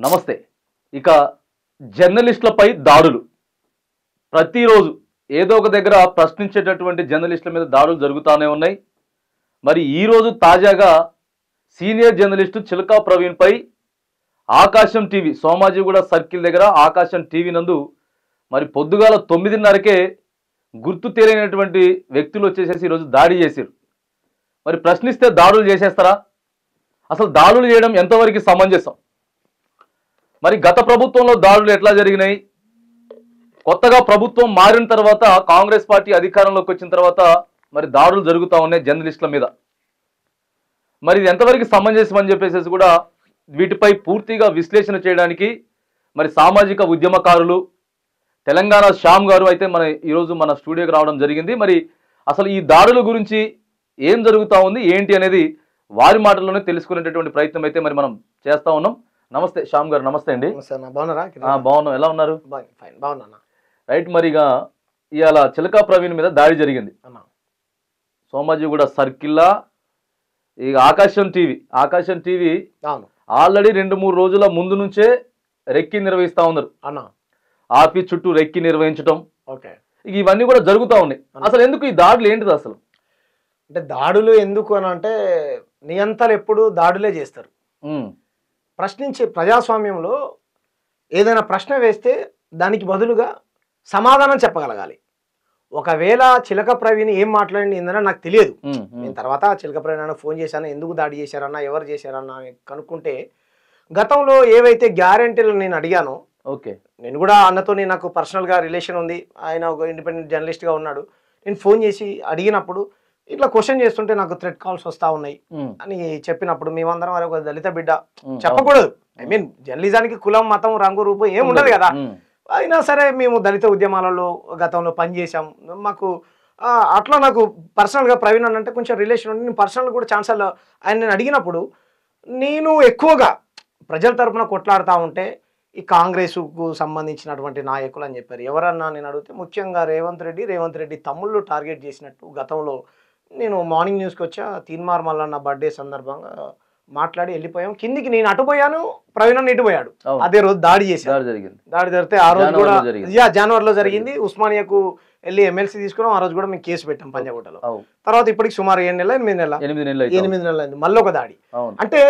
నమస్తే. ఇక జర్నలిస్టులపై దాడులు ప్రతిరోజు ఏదో ఒక దగ్గర ప్రశ్నించేటటువంటి జర్నలిస్టుల మీద దాడులు జరుగుతూనే ఉన్నాయి. మరి ఈరోజు తాజాగా సీనియర్ జర్నలిస్టు చిలకా ప్రవీణ్పై ఆకాశం టీవీ సోమాజిగూడ సర్కిల్ దగ్గర ఆకాశం టీవీ నందు మరి పొద్దుగాల 9:30కే గుర్తు తెలియనటువంటి వ్యక్తులు వచ్చేసేసి ఈరోజు దాడి చేశారు. మరి ప్రశ్నిస్తే దాడులు చేసేస్తారా? అసలు దాడులు చేయడం ఎంతవరకు సమంజసం? మరి గత ప్రభుత్వంలో దాడులు ఎట్లా జరిగినాయి? కొత్తగా ప్రభుత్వం మారిన తర్వాత కాంగ్రెస్ పార్టీ అధికారంలోకి వచ్చిన తర్వాత మరి దాడులు జరుగుతూ ఉన్నాయి జర్నలిస్టుల మీద. మరి ఇది ఎంతవరకు సమంజసం అని చెప్పేసి కూడా వీటిపై పూర్తిగా విశ్లేషణ చేయడానికి మరి సామాజిక ఉద్యమకారులు తెలంగాణ శ్యామ్ గారు అయితే ఈరోజు మన స్టూడియోకి రావడం జరిగింది. మరి అసలు ఈ దాడుల గురించి ఏం జరుగుతూ ఉంది ఏంటి అనేది వారి మాటల్లోనే తెలుసుకునేటటువంటి ప్రయత్నం అయితే మరి మనం చేస్తా ఉన్నాం. నమస్తే శ్యామ్ గారు. నమస్తే అండి. బాగున్నాం. ఎలా ఉన్నారు? రైట్. మరి ఇవాళ చిలకా ప్రవీణ్ మీద దాడి జరిగింది సోమాజిగూడ సర్కిల్లా. ఇక ఆకాశం టీవీ ఆల్రెడీ 2-3 రోజుల ముందు నుంచే రెక్కి నిర్వహిస్తా ఉన్నారు. ఆఫీస్ చుట్టూ రెక్కి నిర్వహించడం ఇవన్నీ కూడా జరుగుతూ ఉన్నాయి. అసలు ఎందుకు ఈ దాడులు ఏంటిది అసలు? అంటే దాడులు ఎందుకు అని అంటే నియంతలు ఎప్పుడు దాడులే చేస్తారు. ప్రశ్నించే ప్రజాస్వామ్యంలో ఏదైనా ప్రశ్న వేస్తే దానికి బదులుగా సమాధానం చెప్పగలగాలి. ఒకవేళ చిలక ప్రవీణ్ ఏం మాట్లాడింది ఏందన్నా నాకు తెలియదు. నేను తర్వాత చిలక ప్రవీణ్ అన్న ఫోన్ చేశాను, ఎందుకు దాడి చేశారన్నా, ఎవరు చేశారన్నా కనుక్కుంటే గతంలో ఏవైతే గ్యారెంటీలు నేను అడిగానో, నేను కూడా అన్నతో నాకు పర్సనల్గా రిలేషన్ ఉంది, ఆయన ఒక ఇండిపెండెంట్ జర్నలిస్ట్గా ఉన్నాడు. నేను ఫోన్ చేసి అడిగినప్పుడు ఇట్లా క్వశ్చన్ చేస్తుంటే నాకు థ్రెట్ కాల్స్ వస్తూ ఉన్నాయి అని చెప్పినప్పుడు, మేమందరం వారి ఒక దళిత బిడ్డ చెప్పకూడదు, ఐ మీన్ జర్నలిజానికి కులం మతం రంగు రూపం ఏం ఉండదు కదా, అయినా సరే మేము దళిత ఉద్యమాలలో గతంలో పనిచేసాం, మాకు అట్లా నాకు పర్సనల్గా ప్రవీణ్ అంటే కొంచెం రిలేషన్ ఉంది. నేను పర్సనల్ కూడా ఛాన్సార్లు ఆయన నేను అడిగినప్పుడు, నేను ఎక్కువగా ప్రజల తరపున కొట్లాడుతూ ఉంటే ఈ కాంగ్రెస్కు సంబంధించినటువంటి నాయకులు అని చెప్పారు. ఎవరన్నా నేను అడిగితే ముఖ్యంగా రేవంత్ రెడ్డి తమ్ముళ్ళు టార్గెట్ చేసినట్టు గతంలో నేను మార్నింగ్ న్యూస్కి వచ్చా, తీన్మార్ మల్లన్న బర్త్డే సందర్భంగా మాట్లాడి వెళ్ళిపోయాం. కిందికి నేను అటుపోయాను, ప్రవీణ్ అన్న ఇటుపోయాడు. అదే రోజు దాడి జరిగితే ఆ రోజు కూడా జనవరిలో జరిగింది. ఉస్మానియాకు వెళ్ళి ఎమ్మెల్సీ తీసుకున్నాం. ఆ రోజు కూడా మేము కేసు పెట్టాం పంజాగుట్టలో. తర్వాత ఇప్పటికి సుమారు 8 నెలలు అయింది మళ్ళీ ఒక దాడి. అంటే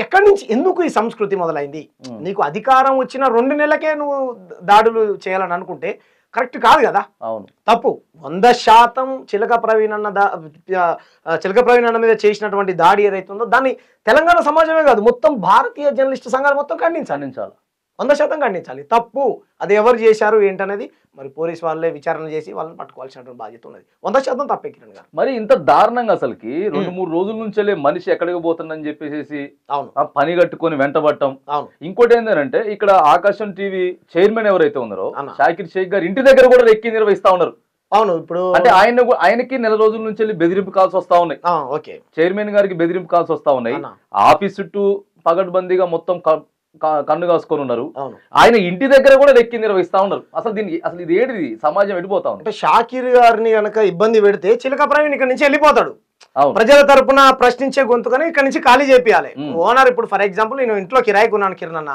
ఎక్కడి నుంచి ఎందుకు ఈ సంస్కృతి మొదలైంది? నీకు అధికారం వచ్చిన 2 నెలలకే నువ్వు దాడులు చేయాలని అనుకుంటే కరెక్ట్ కాదు కదా, తప్పు. 100% చిలక ప్రవీణ్ అన్న మీద చేసినటువంటి దాడి ఏదైతుందో దాన్ని తెలంగాణ సమాజమే కాదు మొత్తం భారతీయ జర్నలిస్టు సంఘాలు మొత్తం ఖండించాలి. 100% ఖండించాలి. తప్పు. అది ఎవరు చేశారు ఏంటనేది మరి పోలీసు వాళ్ళే విచారణ చేసి వాళ్ళని పట్టుకోవాల్సినటువంటి బాధ్యత ఉన్నది. 100% తప్పే కిరణ్ గారు. మరి ఇంత దారుణంగా అసలుకి 2-3 రోజుల నుంచే మనిషి ఎక్కడికి పోతుందని చెప్పేసి పని కట్టుకొని వెంటబట్టం. ఇంకోటి ఏంటంటే ఇక్కడ ఆకాశం టీవీ చైర్మన్ ఎవరైతే ఉన్నారో షాకిర్ షేక్ గారు ఇంటి దగ్గర కూడా రెక్కి నిర్వహిస్తా ఉన్నారు. అవును. ఇప్పుడు అంటే ఆయనకి నెల రోజుల నుంచి బెదిరింపు కాల్స్ వస్తా ఉన్నాయి. చైర్మన్ గారికి బెదిరింపు కాల్స్ వస్తా ఉన్నాయి. ఆఫీస్ చుట్టూ పగడ్బందీగా మొత్తం కన్ను కాసుకొని ఉన్నారు. ఆయన ఇంటి దగ్గర కూడా రెక్కి నిర్వహిస్తా ఉన్నారు. అసలు ఇది ఏంటిది? సమాజం వెళ్ళిపోతా ఉంది. అంటే షాకిర్ గారిని కనుక ఇబ్బంది పెడితే చిలక ప్రవీణ్ ఇక్కడ నుంచి వెళ్ళిపోతాడు. ప్రజల తరపున ప్రశ్నించే గొంతుకని ఇక్కడ నుంచి ఖాళీ చేపియాలి. ఓనర్ ఇప్పుడు ఫర్ ఎగ్జాంపుల్ నేను ఇంట్లో కిరాయి కొన్నాను కిరణ్ అన్న,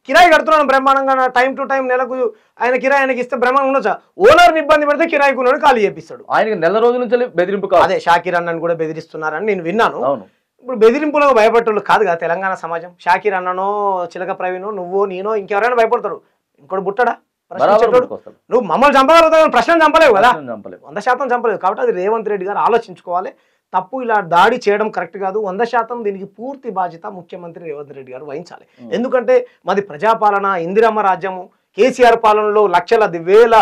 కిరాయి కడుతున్నాను బ్రహ్మాండంగా, టైం టు టైం నెలకు ఆయన కిరాయి ఆయనకి ఇస్తే బ్రహ్మాండంగా ఉండొచ్చా? ఓనర్ ఇబ్బంది పెడితే కిరాయి కొన్నాడు ఖాళీ చేపిస్తాడు. ఆయనకి నెల రోజుల నుంచి బెదిరింపు కాదు. అదే షాకిర్ అన్నని కూడా బెదిరిస్తున్నారని నేను విన్నాను. ఇప్పుడు బెదిరింపులకు భయపడేవాళ్ళు కాదు కదా తెలంగాణ సమాజం. షాకిర్ అన్ననో చిలక ప్రవీణ్ నువ్వో నేనో ఇంకెవరైనా భయపడతారు. ఇంకోటి బుట్టడా నువ్వు మమ్మల్ని చంపగలుగుతావు, ప్రశ్న చంపలేవు కదా, 100% చంపలేవు. కాబట్టి అది రేవంత్ రెడ్డి గారు ఆలోచించుకోవాలి. తప్పు, ఇలా దాడి చేయడం కరెక్ట్ కాదు. 100% దీనికి పూర్తి బాధ్యత ముఖ్యమంత్రి రేవంత్ రెడ్డి గారు వహించాలి. ఎందుకంటే మాది ప్రజాపాలన, ఇందిరమ్మ రాజ్యము. కేసీఆర్ పాలనలో లక్షల వేల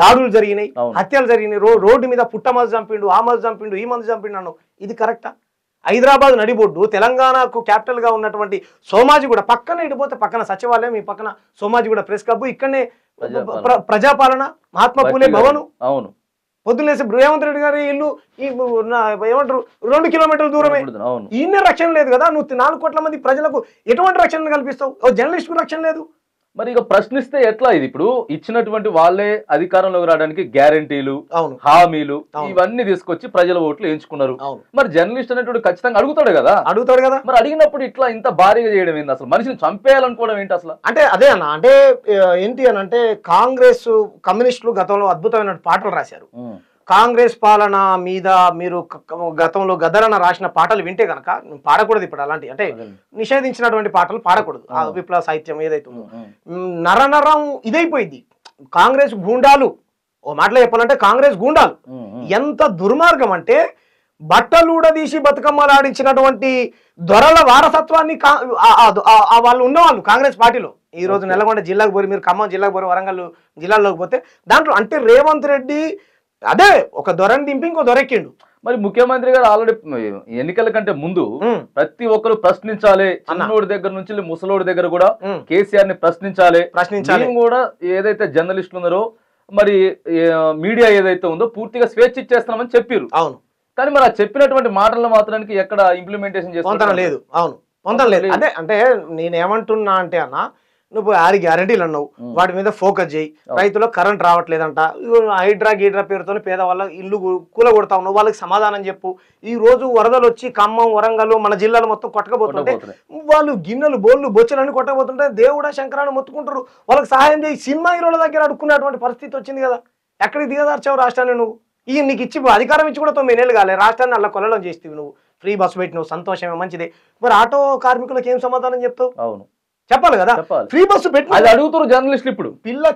దాడులు జరిగినాయి, హత్యలు జరిగినాయి. రోడ్డు మీద పుట్టమది చంపిండు, ఆ మది చంపిండు, ఈ మంది చంపిండు అన్నావు. ఇది కరెక్టా? హైదరాబాద్ నడిబొడ్డు, తెలంగాణకు క్యాపిటల్ గా ఉన్నటువంటి సోమాజిగూడ పక్కన ఇటుపోతే పక్కన సచివాలయం, ఈ పక్కన సోమాజిగూడ ప్రెస్ క్లబ్, ఇక్కడనే ప్రజాపాలన, మహాత్మా పూలే భవను. అవును. పొద్దున్నేసి రేవంత్ రెడ్డి గారి ఇల్లు ఏమంటారు 2 కిలోమీటర్ల దూరమే. ఈయనే రక్షణ లేదు కదా. నువ్వు 4 కోట్ల మంది ప్రజలకు ఎటువంటి రక్షణ కల్పిస్తావు? జర్నలిస్ట్ కు రక్షణ లేదు. మరి ఇక ప్రశ్నిస్తే ఎట్లా ఇది? ఇప్పుడు ఇచ్చినటువంటి వాళ్ళే అధికారంలోకి రావడానికి గ్యారంటీలు, హామీలు ఇవన్నీ తీసుకొచ్చి ప్రజల ఓట్లు ఎంచుకున్నారు. మరి జర్నలిస్ట్ అనేటువంటి ఖచ్చితంగా అడుగుతాడు కదా. మరి అడిగినప్పుడు ఇట్లా ఇంత భారీగా చేయడం ఏంటి? అసలు మనిషిని చంపేయాలనుకోవడం ఏంటి అసలు? అంటే అదే అన్న, అంటే ఏంటి అని అంటే కాంగ్రెస్ కమ్యూనిస్టులు గతంలో అద్భుతమైన పాటలు రాశారు. కాంగ్రెస్ పాలన మీద మీరు గతంలో గద్దరన్న రాసిన పాటలు వింటే కనుక పాడకూడదు. ఇప్పుడు అలాంటి అంటే నిషేధించినటువంటి పాటలు పాడకూడదు. విప్లవ సాహిత్యం ఏదైతే ఉందో నరనరం ఇదైపోయింది. కాంగ్రెస్ గూండాలు, ఓ మాటలో చెప్పాలంటే కాంగ్రెస్ గూండాలు ఎంత దుర్మార్గం అంటే బట్టలూడదీసి బతుకమ్మలాడించినటువంటి దొరల వారసత్వాన్ని వాళ్ళు ఉన్నవాళ్ళు కాంగ్రెస్ పార్టీలో ఈ రోజు నెలకొండ జిల్లాకు పోయి, మీరు ఖమ్మం జిల్లాకు పోయి, వరంగల్ జిల్లాలోకి పోతే దాంట్లో అంటే రేవంత్ రెడ్డి అదే ఒక దొరని దింపి ఇంకో దొరెక్కిండు. మరి ముఖ్యమంత్రి గారు ఆల్రెడీ ఎన్నికల కంటే ముందు ప్రతి ఒక్కరు ప్రశ్నించాలి, చిన్నోడి దగ్గర నుంచి ముసలోడి దగ్గర కూడా కేసీఆర్ ని ప్రశ్నించాలి కూడా ఏదైతే జర్నలిస్టులు ఉన్నారో మరి మీడియా ఏదైతే ఉందో పూర్తిగా స్వేచ్ఛ ఇచ్చేస్తున్నామని చెప్పారు. అవును, కానీ మరి ఆ చెప్పినటువంటి మాటల మాత్రానికి ఎక్కడ ఇంప్లిమెంటేషన్ చేస్తాం లేదు. అవును, పొందలేదు. అదే అంటే నేనేమంటున్నా అంటే అన్న, నువ్వు 6 గ్యారంటీలు అన్నావు, వాటి మీద ఫోకస్ చేయి. రైతులకు కరెంట్ రావట్లేదంట, హైడ్రా గీడ్రా పేరుతో పేదవాళ్ళ ఇల్లు కూలగొడతా ఉన్నావు, వాళ్ళకి సమాధానం చెప్పు. ఈ రోజు వరదలు వచ్చి ఖమ్మం, వరంగల్, మన జిల్లాలో మొత్తం కొట్టకపోతుంటే వాళ్ళు గిన్నెలు, బోళ్ళు, బొచ్చులన్నీ కొట్టకపోతుంటే దేవుడా శంకరాన్ని మొత్తుకుంటారు. వాళ్ళకి సహాయం చేయి. సినిమా హీరోల దగ్గర అడుక్కునేటువంటి పరిస్థితి వచ్చింది కదా. ఎక్కడికి దిగదార్చావు రాష్ట్రాన్ని నువ్వు? ఈ నీకు ఇచ్చి అధికారం ఇచ్చి కూడా 9 ఏళ్ళు కాలే, రాష్ట్రాన్ని అలా కొలలం చేస్తేవి నువ్వు. ఫ్రీ బస్సు పెట్టినావు, సంతోషమే, మంచిదే. మరి ఆటో కార్మికులకు ఏం సమాధానం చెప్తావు? అవును, చెప్పాలి కదా. ఫ్రీ బస్సు పెట్టి అది అడుగుతారు జర్నలిస్టులు. ఇప్పుడు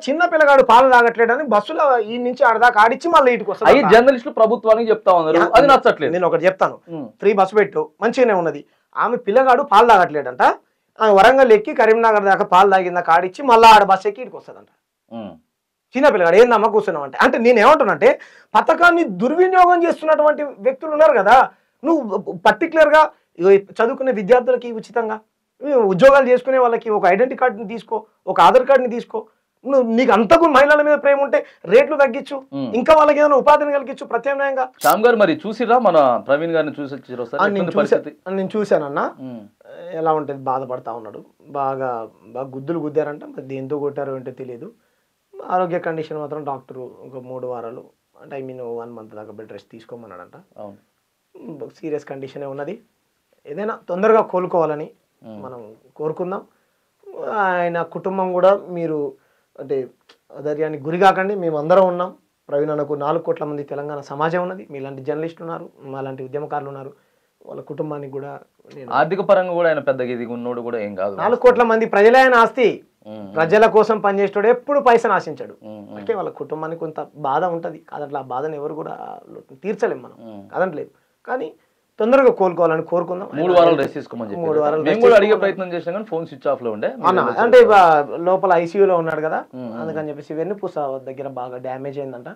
చిన్న పిల్లగాడు పాలు తాగట్లేడని బస్సులో ఈ నుంచి ఆడదాకా ఆడిచ్చి మళ్ళీ ఇంటికి వస్తారు. జర్నలిస్టులు ప్రభుత్వానికి చెప్తా ఉన్నారు, అది నచ్చట్లేదు. నేను ఒకటి చెప్తాను, ఫ్రీ బస్సు పెట్టు మంచిగానే ఉన్నది. ఆమె పిల్లగాడు పాలు తాగట్లేడంట, ఆమె వరంగల్ ఎక్కి కరీంనగర్ దాకా పాలు తాగిందాక ఆడిచ్చి మళ్ళీ ఆడ బస్సు ఎక్కి ఇంటికి వస్తుందంట. చిన్న పిల్లగాడు ఏందమ్మా కూర్చున్నావు అంటే. అంటే నేను ఏమంటున్నానంటే పథకాన్ని దుర్వినియోగం చేస్తున్నటువంటి వ్యక్తులు ఉన్నారు కదా. నువ్వు పర్టికులర్గా చదువుకునే విద్యార్థులకి ఉచితంగా, ఉద్యోగాలు చేసుకునే వాళ్ళకి ఒక ఐడెంటిటీ కార్డుని తీసుకో, ఒక ఆధార్ కార్డుని తీసుకో. నువ్వు నీకు అంతకు మహిళల మీద ప్రేమ ఉంటే రేట్లు తగ్గించు, ఇంకా వాళ్ళకి ఏదైనా ఉపాధిని కలిగించు ప్రత్యామ్నాయంగా. శ్యామ్ గారు మరి చూసిరా మన ప్రవీణ్ గారిని చూసి? నేను చూశానన్నా, ఎలా ఉంటుంది, బాధపడతా ఉన్నాడు. బాగా గుద్దులు గుద్దారంట, మరి దేంతో కొట్టారో ఏంటో తెలియదు. ఆరోగ్య కండిషన్ మాత్రం డాక్టరు ఒక 3 వారాలు అంటే 1 మంత్ దాకా బెడ్ రెస్ట్ తీసుకోమన్నాడంట. సీరియస్ కండిషనే ఉన్నది. ఏదైనా తొందరగా కోలుకోవాలని మనం కోరుకుందాం. ఆయన కుటుంబం కూడా మీరు అంటే ధైర్యానికి గురికాకండి, మేము అందరం ఉన్నాం. ప్రవీణ్ అన్నకు 4 కోట్ల మంది తెలంగాణ సమాజం ఉన్నది, మీలాంటి జర్నలిస్టులు ఉన్నారు, మాలాంటి ఉద్యమకారులు ఉన్నారు. వాళ్ళ కుటుంబానికి కూడా ఆర్థిక పరంగా కూడా ఆయన పెద్దగా ఇది ఉన్నోడు కూడా ఏం కాదు. 4 కోట్ల మంది ప్రజలే ఆయన ఆస్తి. ప్రజల కోసం పనిచేస్తాడు, ఎప్పుడు పైసను ఆశించాడు. అంటే వాళ్ళ కుటుంబానికి కొంత బాధ ఉంటుంది కాదట్లా. ఆ బాధను ఎవరు కూడా తీర్చలేము మనం, కాదంటలేదు. కానీ తొందరగా కోలుకోవాలని కోరుకుందాం. 3 వారాలు రెస్ట్ తీసుకోమని 3 వారాలు మేము కూడా అడిగే ప్రయత్నం చేసాం కానీ ఫోన్ స్విచ్ ఆఫ్ లో ఉండే. అంటే లోపల ఐసీయూలో ఉన్నాడు కదా, అందుకని చెప్పేసి వెన్నుపూస దగ్గర బాగా డ్యామేజ్ అయిందంట.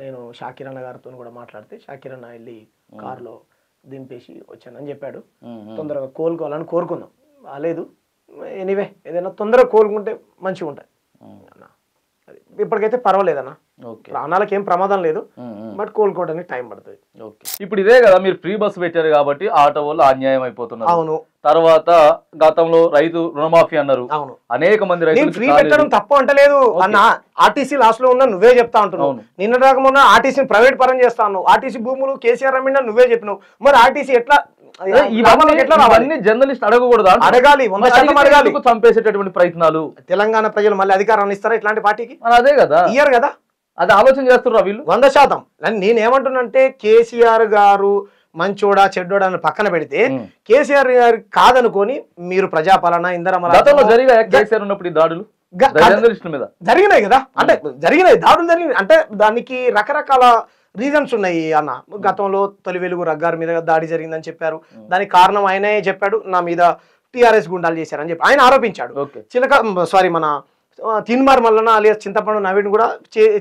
నేను షాకిర్ అన్న గారితో కూడా మాట్లాడితే షాకిర్ అన్న వెళ్ళి కారులో దింపేసి వచ్చానని చెప్పాడు. తొందరగా కోలుకోవాలని కోరుకుందాం. బాగాలేదు, ఎనీవే ఏదైనా తొందరగా కోలుకుంటే మంచిగా ఉంటాయి. ఇప్పటికైతే పర్వాలేదన్న, ప్రాణాలకు ఏం ప్రమాదం లేదు, బట్ కోలుకోవడానికి టైం పడుతుంది. ఇప్పుడు ఇదే కదా మీరు ఫ్రీ బస్సు పెట్టారు కాబట్టి ఆటో వాళ్ళు అన్యాయం అయిపోతున్నారు. అవును. తర్వాత గతంలో రైతు రుణమాఫీ అన్నారు. అవును, అనేక మంది రైతులు ఫ్రీ పెట్టడం తప్పు అంటలేదు అన్న. ఆర్టీసీ లాస్ట్ లో ఉన్న నువ్వే చెప్తా ఉంటున్నావు. నిన్న రాకమున్న ఆర్టీసీ ప్రైవేట్ పరం చేస్తా ఉన్నావు. ఆర్టీసీ భూములు కేసీఆర్ అమ్మినా నువ్వే చెప్పినావు. మరి ఆర్టీసీ ఎట్లా జర్నలిస్ట్ అడగకూడదు? అడగాలి, 100% అడగాలి. చంపేసేటటువంటి ప్రయత్నాలు తెలంగాణ ప్రజలు మళ్ళీ అధికారాన్ని ఇస్తారా ఇట్లాంటి పార్టీకి? అదే కదా, ఇయ్యరు కదా. అది ఆలోచన చేస్తున్నారు వీళ్ళు 100%. నేనేమంటున్నంటే కేసీఆర్ గారు మంచోడా చెడ్డోడా అని పక్కన పెడితే కేసీఆర్ గారు కాదనుకొని మీరు ప్రజాపాలన కేసీఆర్ ఉన్నప్పుడు ఈ దాడులు జరిగినాయి కదా. అంటే జరిగినాయి దాడులు జరిగినాయి అంటే దానికి రకరకాల రీజన్స్ ఉన్నాయి అన్న. గతంలో తొలి వెలుగు రగ్గారి మీద దాడి జరిగిందని చెప్పారు. దానికి కారణం ఆయనే చెప్పాడు, నా మీద టీఆర్ఎస్ గుండాలు చేశారని చెప్పి ఆయన ఆరోపించాడు. మన తిన్మార్ మల్లన్న అలియాస్ చింతపండు నవీన్ కూడా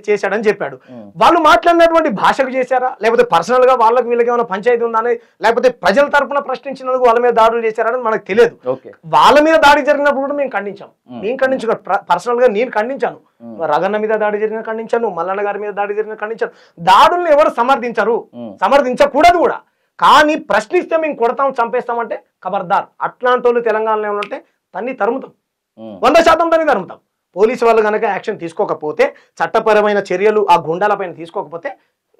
చేశాడని చెప్పాడు. వాళ్ళు మాట్లాడినటువంటి భాషకు చేశారా, లేకపోతే పర్సనల్ గా వాళ్ళకి వీళ్ళకి ఏమైనా పంచాయతీ ఉందా అని, లేకపోతే ప్రజల తరపున ప్రశ్నించినందుకు వాళ్ళ మీద దాడులు చేశారని మనకు తెలియదు. వాళ్ళ మీద దాడి జరిగినప్పుడు కూడా మేము ఖండించాం. పర్సనల్ గా నేను ఖండించాను. రగన్న మీద దాడి జరిగిన ఖండించాను, మల్లన్న గారి మీద దాడి జరిగిన ఖండించాను. దాడుల్ని ఎవరు సమర్థించరు, సమర్థించకూడదు కూడా. కానీ ప్రశ్నిస్తే మేము కొడతాం చంపేస్తామంటే ఖబర్దార్. అట్లాంటి వాళ్ళు తెలంగాణలో ఉంటే తన్ని తరుముతాం, 100% తన్ని తరుముతాం. పోలీసు వాళ్ళు కనుక యాక్షన్ తీసుకోకపోతే, చట్టపరమైన చర్యలు ఆ గుండాలపైన తీసుకోకపోతే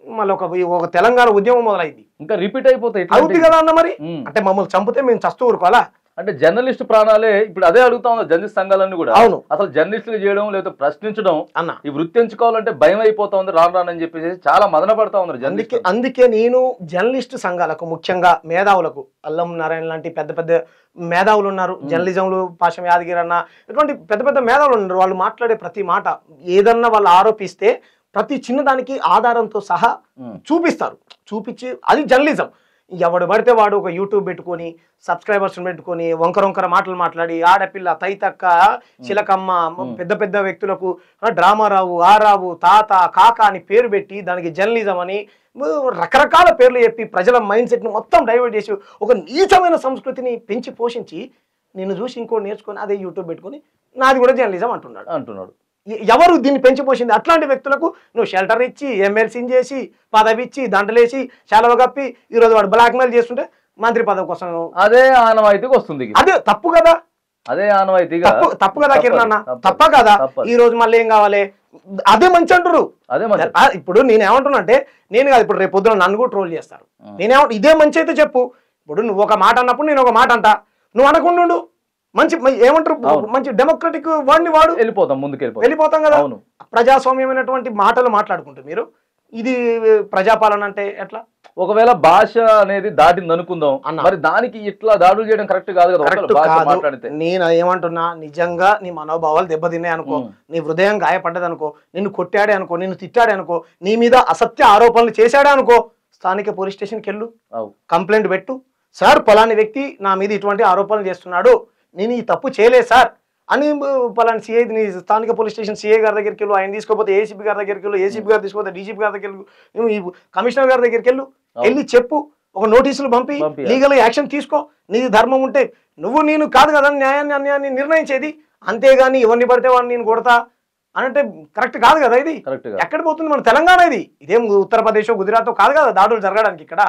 మళ్ళీ ఒక తెలంగాణ ఉద్యమం మొదలైంది. ఇంకా రిపీట్ అయిపోతాయి అవుతుంది కదా అన్న. మరి అంటే మమ్మల్ని చంపితే మేము చస్తూ ఊరుకోవాలా? అంటే జర్నలిస్ట్ ప్రాణాలే ఇప్పుడు అదే అడుగుతా ఉన్నారు జర్నలిస్ట్ సంఘాలన్నీ కూడా. అవును, అసలు జర్నలిస్టులు చేయడం లేకపోతే ప్రశ్నించడం అన్న ఈ వృత్తి ఎంచుకోవాలంటే భయం అయిపోతా ఉంది రాను చెప్పేసి చాలా మదన పడతా ఉన్నారు జర్నలిస్ట్. అందుకే నేను జర్నలిస్ట్ సంఘాలకు, ముఖ్యంగా మేధావులకు, అల్లం నారాయణ లాంటి పెద్ద పెద్ద మేధావులు ఉన్నారు, జర్నలిజంలో పాశం యాదగిరి అన్న, ఇటువంటి పెద్ద పెద్ద మేధావులు ఉన్నారు. వాళ్ళు మాట్లాడే ప్రతి మాట ఏదన్నా వాళ్ళు ఆరోపిస్తే ప్రతి చిన్నదానికి ఆధారంతో సహా చూపిస్తారు. చూపించి అది జర్నలిజం. ఎవడు పడితే వాడు ఒక యూట్యూబ్ పెట్టుకొని సబ్స్క్రైబర్స్ పెట్టుకొని వంకర మాటలు మాట్లాడి ఆడపిల్ల, తైతక్క, చిలకమ్మ, పెద్ద పెద్ద వ్యక్తులకు డ్రామారావు, ఆరావు, తాత, కాక అని పేరు పెట్టి దానికి జర్నలిజం అని రకరకాల పేర్లు చెప్పి ప్రజల మైండ్ సెట్ని మొత్తం డైవర్ట్ చేసి ఒక నీచమైన సంస్కృతిని పెంచి పోషించి నేను చూసి ఇంకోటి నేర్చుకొని అదే యూట్యూబ్ పెట్టుకొని నాది కూడా జర్నలిజం అంటున్నాడు. ఎవరు దీన్ని పెంచిపోసింది? అట్లాంటి వ్యక్తులకు నువ్వు షెల్టర్ ఇచ్చి, ఎమ్మెల్సీని చేసి, పదవి ఇచ్చి, దండలేసి, సెలవు కప్పి ఈరోజు వాడు బ్లాక్ మెయిల్ చేస్తుంటే మంత్రి పదవి కోసం అదే ఆనవాయితీకి వస్తుంది. అదే తప్పు కదా, అదే ఆనవాయితీగా తప్పు కదా కిరణ్ అన్న, తప్ప కదా? ఈ రోజు మళ్ళీ ఏం కావాలి? అదే మంచి అంటారు. ఇప్పుడు నేనేమంటున్నా అంటే, నేను కాదు, ఇప్పుడు రేపు పొద్దున నన్ను కూడా ట్రోల్ చేస్తారు. ఇదే మంచి అయితే చెప్పు. ఇప్పుడు నువ్వు ఒక మాట అన్నప్పుడు నేను ఒక మాట అంటా, నువ్వు అనకుండా మంచి ఏమంటారు, మంచి డెమోక్రటిక్ వర్డ్ ని వాడు, వెళ్ళిపోతాం కదా. ప్రజాస్వామ్యమైనటువంటి మాటలు మాట్లాడుకుంటూ మీరు ఇది ప్రజాపాలన అంటే ఎట్లా? ఒకవేళ భాష అనేది దాటింది అనుకుందాం, మరి దానికి ఇట్లా దాడులు చేయడం కరెక్ట్ కాదు కదా. నేను ఏమంటున్నా, నిజంగా నీ మనోభావాలు దెబ్బతిన్నాయి అనుకో, నీ హృదయం గాయపడ్డది అనుకో, నిన్ను కొట్టాడే అనుకో, నిన్ను తిట్టాడే అనుకో, నీ మీద అసత్య ఆరోపణలు చేశాడే అనుకో, స్థానిక పోలీస్ స్టేషన్కి వెళ్ళు, కంప్లైంట్ పెట్టు. సార్ పలాని వ్యక్తి నా మీద ఇటువంటి ఆరోపణలు చేస్తున్నాడు, నేను ఈ తప్పు చేయలేదు సార్ అని పలాని సిఐ, స్థానిక పోలీస్ స్టేషన్ సిఐ గారి దగ్గరికి వెళ్ళు, ఆయన తీసుకోపోతే ఏసీపీ గారి దగ్గరికి వెళ్ళు, ఏసీపీ గారు తీసుకోపోతే డీజీపీ గారి దగ్గరికి వెళ్ళు, కమిషనర్ గారి దగ్గరికి వెళ్ళి చెప్పు, ఒక నోటీసులు పంపి లీగల్ యాక్షన్ తీసుకో. నీది ధర్మం ఉంటే నువ్వు నేను కాదు కదా న్యాయాన్ని అన్యాయాన్ని నిర్ణయించేది, అంతేగాని ఎవరిని పడితే వాడిని నేను కొడతా అని అంటే కరెక్ట్ కాదు కదా. ఇది ఎక్కడ పోతుంది? మన తెలంగాణ ఇదేం ఉత్తరప్రదేశ్, గుజరాత్ కాదు కదా దాడులు జరగడానికి. ఇక్కడ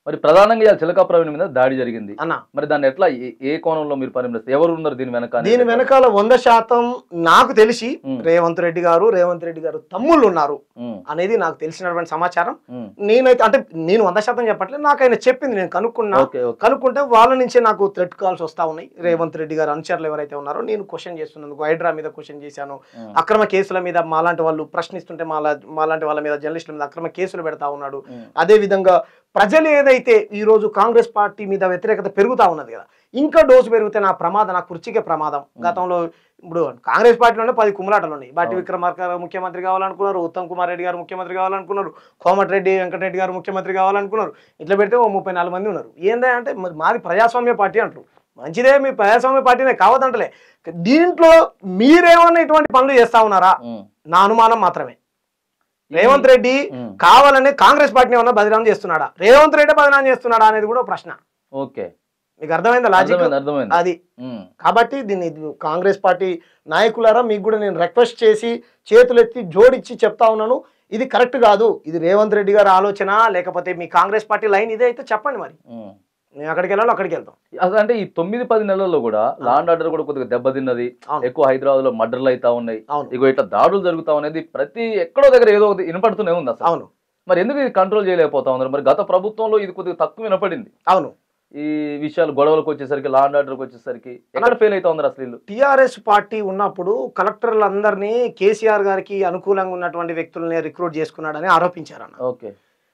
మరి ప్రధానంగా చిలకా ప్రవీణ్ మీద దాడి జరిగింది అన్న, మరి దాన్ని ఎట్లా ఏ కోణంలో మీరు పరిగణిస్తారు? ఎవరు ఉన్నారు దీని వెనక? దీని వెనకాల 100% నాకు తెలిసి రేవంత్ రెడ్డి గారు తమ్ముళ్ళు ఉన్నారు అనేది నాకు తెలిసినటువంటి సమాచారం. నేనైతే అంటే నేను 100% చెప్పట్లేదు, నాకు ఆయన చెప్పింది, నేను కనుక్కుంటే వాళ్ళ నుంచే నాకు థ్రెట్ కాల్స్ వస్తా ఉన్నాయి. రేవంత్ రెడ్డి గారు అనుచరులు ఎవరైతే ఉన్నారో నేను క్వశ్చన్ చేస్తున్నందుకు హైడ్రా మీద క్వశ్చన్ చేశాను, అక్రమ కేసుల మీద మాలాంటి వాళ్ళు ప్రశ్నిస్తుంటే మాలాంటి వాళ్ళ మీద జర్నలిస్టుల మీద అక్రమ కేసులు పెడతా ఉన్నాడు. అదే విధంగా ప్రజలు ఏదైతే ఈ రోజు కాంగ్రెస్ పార్టీ మీద వ్యతిరేకత పెరుగుతా ఉన్నది కదా, ఇంకా డోసు పెరిగితే నా ప్రమాదం, నా కుర్చీకే ప్రమాదం. గతంలో ఇప్పుడు కాంగ్రెస్ పార్టీలోనే 10 కుమ్ములాటలు ఉన్నాయి. బాటి విక్రమార్క గారు ముఖ్యమంత్రి కావాలనుకున్నారు, ఉత్తమ్ కుమార్ రెడ్డి గారు ముఖ్యమంత్రి కావాలనుకున్నారు, కోమటిరెడ్డి వెంకటరెడ్డి గారు ముఖ్యమంత్రి కావాలనుకున్నారు. ఇట్లా పెడితే 34 మంది ఉన్నారు. ఏంటంటే మాది ప్రజాస్వామ్య పార్టీ అంటారు. మంచిదే, మీ ప్రజాస్వామ్య పార్టీనే కావద్దంటలే. దీంట్లో మీరేమన్నా ఇటువంటి పనులు చేస్తా ఉన్నారా? నా అనుమానం మాత్రమే. రేవంత్ రెడ్డి కావాలనే కాంగ్రెస్ పార్టీని ఏమన్నా బదనాం చేస్తున్నాడా, రేవంత్ రెడ్డి బదనాం చేస్తున్నాడా అనేది కూడా ప్రశ్న. ఓకే, మీకు అర్థమైందా లాజిక్? అది కాబట్టి దీన్ని కాంగ్రెస్ పార్టీ నాయకులారా మీకు కూడా నేను రిక్వెస్ట్ చేసి చేతులెత్తి జోడించి చెప్తా ఉన్నాను, ఇది కరెక్ట్ కాదు. ఇది రేవంత్ రెడ్డి గారి ఆలోచన, లేకపోతే మీ కాంగ్రెస్ పార్టీ లైన్ ఇదే అయితే చెప్పండి. మరి నేను అక్కడికి వెళ్ళాలి, అక్కడికి వెళ్తాం. అసలు అంటే ఈ 9-10 నెలల్లో కూడా లా అండ్ ఆర్డర్ కూడా కొద్దిగా దెబ్బతిన్నది. ఎక్కువ హైదరాబాద్ లో మర్డర్లు అవుతా ఉన్నాయి, ఇగో ఇట్లా దాడులు జరుగుతా ఉన్నది, ప్రతి ఎక్కడో దగ్గర ఏదో ఒకటి వినపడుతూనే ఉంది అసలు. అవును, మరి ఎందుకు ఇది కంట్రోల్ చేయలేకపోతా ఉన్నారు? మరి గత ప్రభుత్వంలో ఇది కొద్దిగా తక్కువ వినపడింది. అవును, ఈ విషయాలు గొడవలకు వచ్చేసరికి, లా అండ్ ఆర్డర్కి వచ్చేసరికి ఎక్కడ ఫెయిల్ అవుతా ఉన్నారు అసలు? టీఆర్ఎస్ పార్టీ ఉన్నప్పుడు కలెక్టర్లందరినీ కేసీఆర్ గారికి అనుకూలంగా ఉన్నటువంటి వ్యక్తులని రిక్రూట్ చేసుకున్నాడని ఆరోపించారన్న. ఓకే,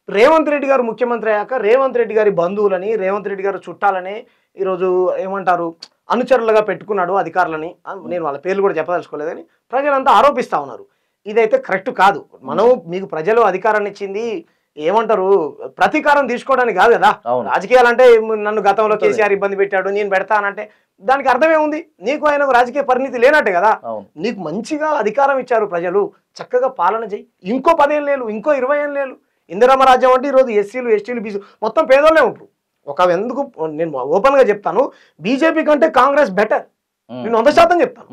రేవంత్ రెడ్డి గారు ముఖ్యమంత్రి అయ్యాక రేవంత్ రెడ్డి గారి బంధువులని, రేవంత్ రెడ్డి గారు చుట్టాలని ఈరోజు ఏమంటారు అనుచరులుగా పెట్టుకున్నాడు అధికారులని. నేను వాళ్ళ పేర్లు కూడా చెప్పదలుచుకోలేదని ప్రజలంతా ఆరోపిస్తా ఉన్నారు. ఇదైతే కరెక్ట్ కాదు. మనం మీకు ప్రజలు అధికారాన్ని ఇచ్చింది ఏమంటారు ప్రతీకారం తీసుకోవడానికి కాదు కదా. రాజకీయాలంటే నన్ను గతంలో కేసీఆర్ ఇబ్బంది పెట్టాడు, నేను పెడతానంటే దానికి అర్థమే ఉంది. నీకు ఆయనకు రాజకీయ పరిణితి లేనట్టే కదా. నీకు మంచిగా అధికారం ఇచ్చారు ప్రజలు, చక్కగా పాలన చేయి. ఇంకో 10 ఏళ్ళు, ఇంకో 20 ఏళ్ళు. ఇందిరమ్మ రాజ్యం అంటే ఈరోజు ఎస్సీలు, ఎస్టీలు, బీసీ మొత్తం పేదోళ్ళే ఉంటారు. ఎందుకు నేను ఓపెన్ గా చెప్తాను, బీజేపీ కంటే కాంగ్రెస్ బెటర్. నేను 100% చెప్తాను.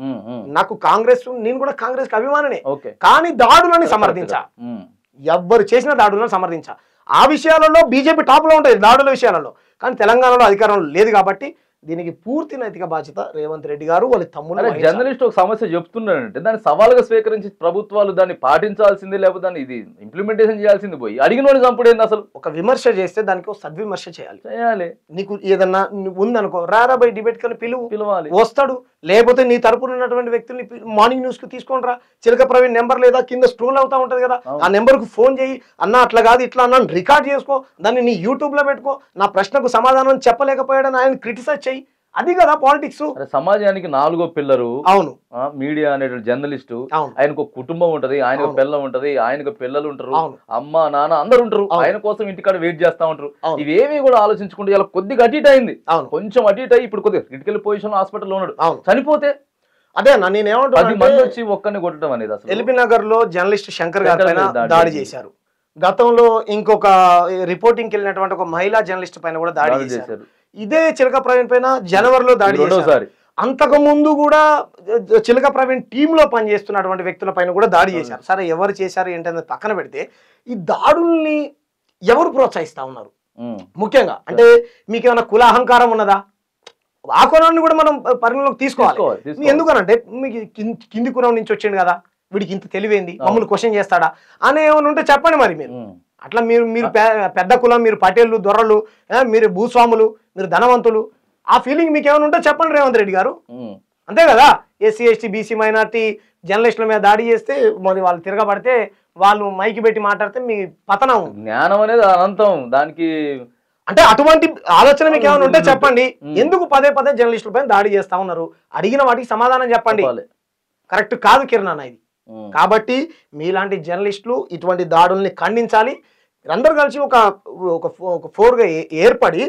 నాకు కాంగ్రెస్, నేను కూడా కాంగ్రెస్ కి అభిమాననే. కానీ దాడులని సమర్థించా, ఎవ్వరు చేసిన దాడులను సమర్థించా. ఆ విషయాలలో బీజేపీ టాప్ లో ఉంటుంది దాడుల విషయాలలో. కానీ తెలంగాణలో అధికారంలో లేదు కాబట్టి దీనికి పూర్తి నైతిక బాధ్యత రేవంత్ రెడ్డి గారు వాళ్ళ తమ్ముడు వహించాలి. జర్నలిస్ట్ ఒక సమస్య చెప్తున్నాడంటే దాన్ని సవాలుగా స్వీకరించి ప్రభుత్వాలు దాన్ని పాటించాల్సిందే, లేకపోతే దాన్ని ఇది ఇంప్లిమెంటేషన్ చేయాల్సింది పోయి అడిగినోడి చంపుడు ఏంది అసలు? ఒక విమర్శ చేస్తే దానికి ఒక సద్విమర్శ చేయాలి. నీకు ఏదన్నా ఉందనుకో, రారా బై డిబేట్ కని పిలవాలి, వస్తాడు. లేకపోతే నీ తరపున ఉన్నటువంటి వ్యక్తుల్ని మార్నింగ్ న్యూస్ కి తీసుకొని రా. చిలక ప్రవీణ్ నెంబర్ లేదా కింద స్క్రోల్ అవుతా ఉంటది కదా, ఆ నెంబర్ కు ఫోన్ చేయి, అన్న అట్లా కాదు ఇట్లా అన్న రికార్డ్ చేసుకో, దాన్ని నీ యూట్యూబ్ లో పెట్టుకో, నా ప్రశ్నకు సమాధానం చెప్పలేకపోయాడని ఆయన క్రిటిసైజ్ చెయ్యి. అది కదా పాలిటిక్స్. సమాజానికి 4వ పిల్లరు అవును మీడియా అనేటువంటి జర్నలిస్టు. ఆయనకు కుటుంబం ఉంటది, ఆయనకు పిల్లం ఉంటది, ఆయనకు పిల్లలు ఉంటారు, అమ్మ నాన్న అందరు ఉంటారు, ఆయన కోసం ఇంటికాడ వెయిట్ చేస్తా ఉంటారు. ఇవేమీ కూడా ఆలోచించుకుంటే ఇలా కొద్దిగా అటు ఇటు అయింది, కొంచెం అటు ఇటు అయ్యి ఇప్పుడు కొద్దిగా క్రిటికల్ పొజిషన్ హాస్పిటల్లో ఉన్నాడు. చనిపోతే అదే నేనేమంటా, 10 మంది వచ్చి ఒక్కరిని కొట్టడం అనేది అసలు. ఎల్బీ నగర్ లో జర్నలిస్ట్ శంకర్ గారి పైన దాడి చేశారు. గతంలో ఇంకొక రిపోర్టింగ్ వెళ్ళినటువంటి ఒక మహిళా జర్నలిస్ట్ పైన కూడా దాడి చేశారు. ఇదే చిలక ప్రవీణ్ పైన జనవరిలో దాడి చేశారు. అంతకు ముందు కూడా చిలక ప్రవీణ్ టీమ్ లో పనిచేస్తున్నటువంటి వ్యక్తుల పైన కూడా దాడి చేశారు. సరే ఎవరు చేశారు ఏంటనేది పక్కన పెడితే ఈ దాడుల్ని ఎవరు ప్రోత్సహిస్తా ఉన్నారు? ముఖ్యంగా అంటే మీకు ఏమైనా కుల అహంకారం ఉన్నదా? ఆ కులాన్ని కూడా మనం పరిగణలోకి తీసుకోవాలి. ఎందుకనంటే మీకు కింది కులం నుంచి వచ్చిండు కదా, వీడికి ఇంత తెలివేంది, మమ్మల్ని క్వశ్చన్ చేస్తాడా అని ఏమైనా ఉంటే చెప్పండి మరి. మీరు అట్లా మీరు పెద్ద కులం, మీరు పటేళ్ళు, దొరలు, మీరు భూస్వాములు, మీరు ధనవంతులు, ఆ ఫీలింగ్ మీకు ఏమైనా ఉంటే చెప్పండి రేవంత్ రెడ్డి గారు. అంతే కదా, ఎస్సీ ఎస్టీ బీసీ మైనార్టీ జర్నలిస్టుల మీద దాడి చేస్తే మరి వాళ్ళు తిరగబడితే వాళ్ళు మైకి పెట్టి మాట్లాడితే మీ పతనం. జ్ఞానం అనేది అనంతం, దానికి అంటే అటువంటి ఆలోచన మీకు ఏమైనా ఉంటే చెప్పండి. ఎందుకు పదే పదే జర్నలిస్టుల పైన దాడి చేస్తా ఉన్నారు? అడిగిన వాటికి సమాధానం చెప్పండి. కరెక్ట్ కాదు కిరణ్ అన్న ఇది. కాబట్టి మీలాంటి జర్నలిస్టులు ఇటువంటి దాడుల్ని ఖండించాలి. అందరూ కలిసి ఒక ఫోర్గా ఏర్పడి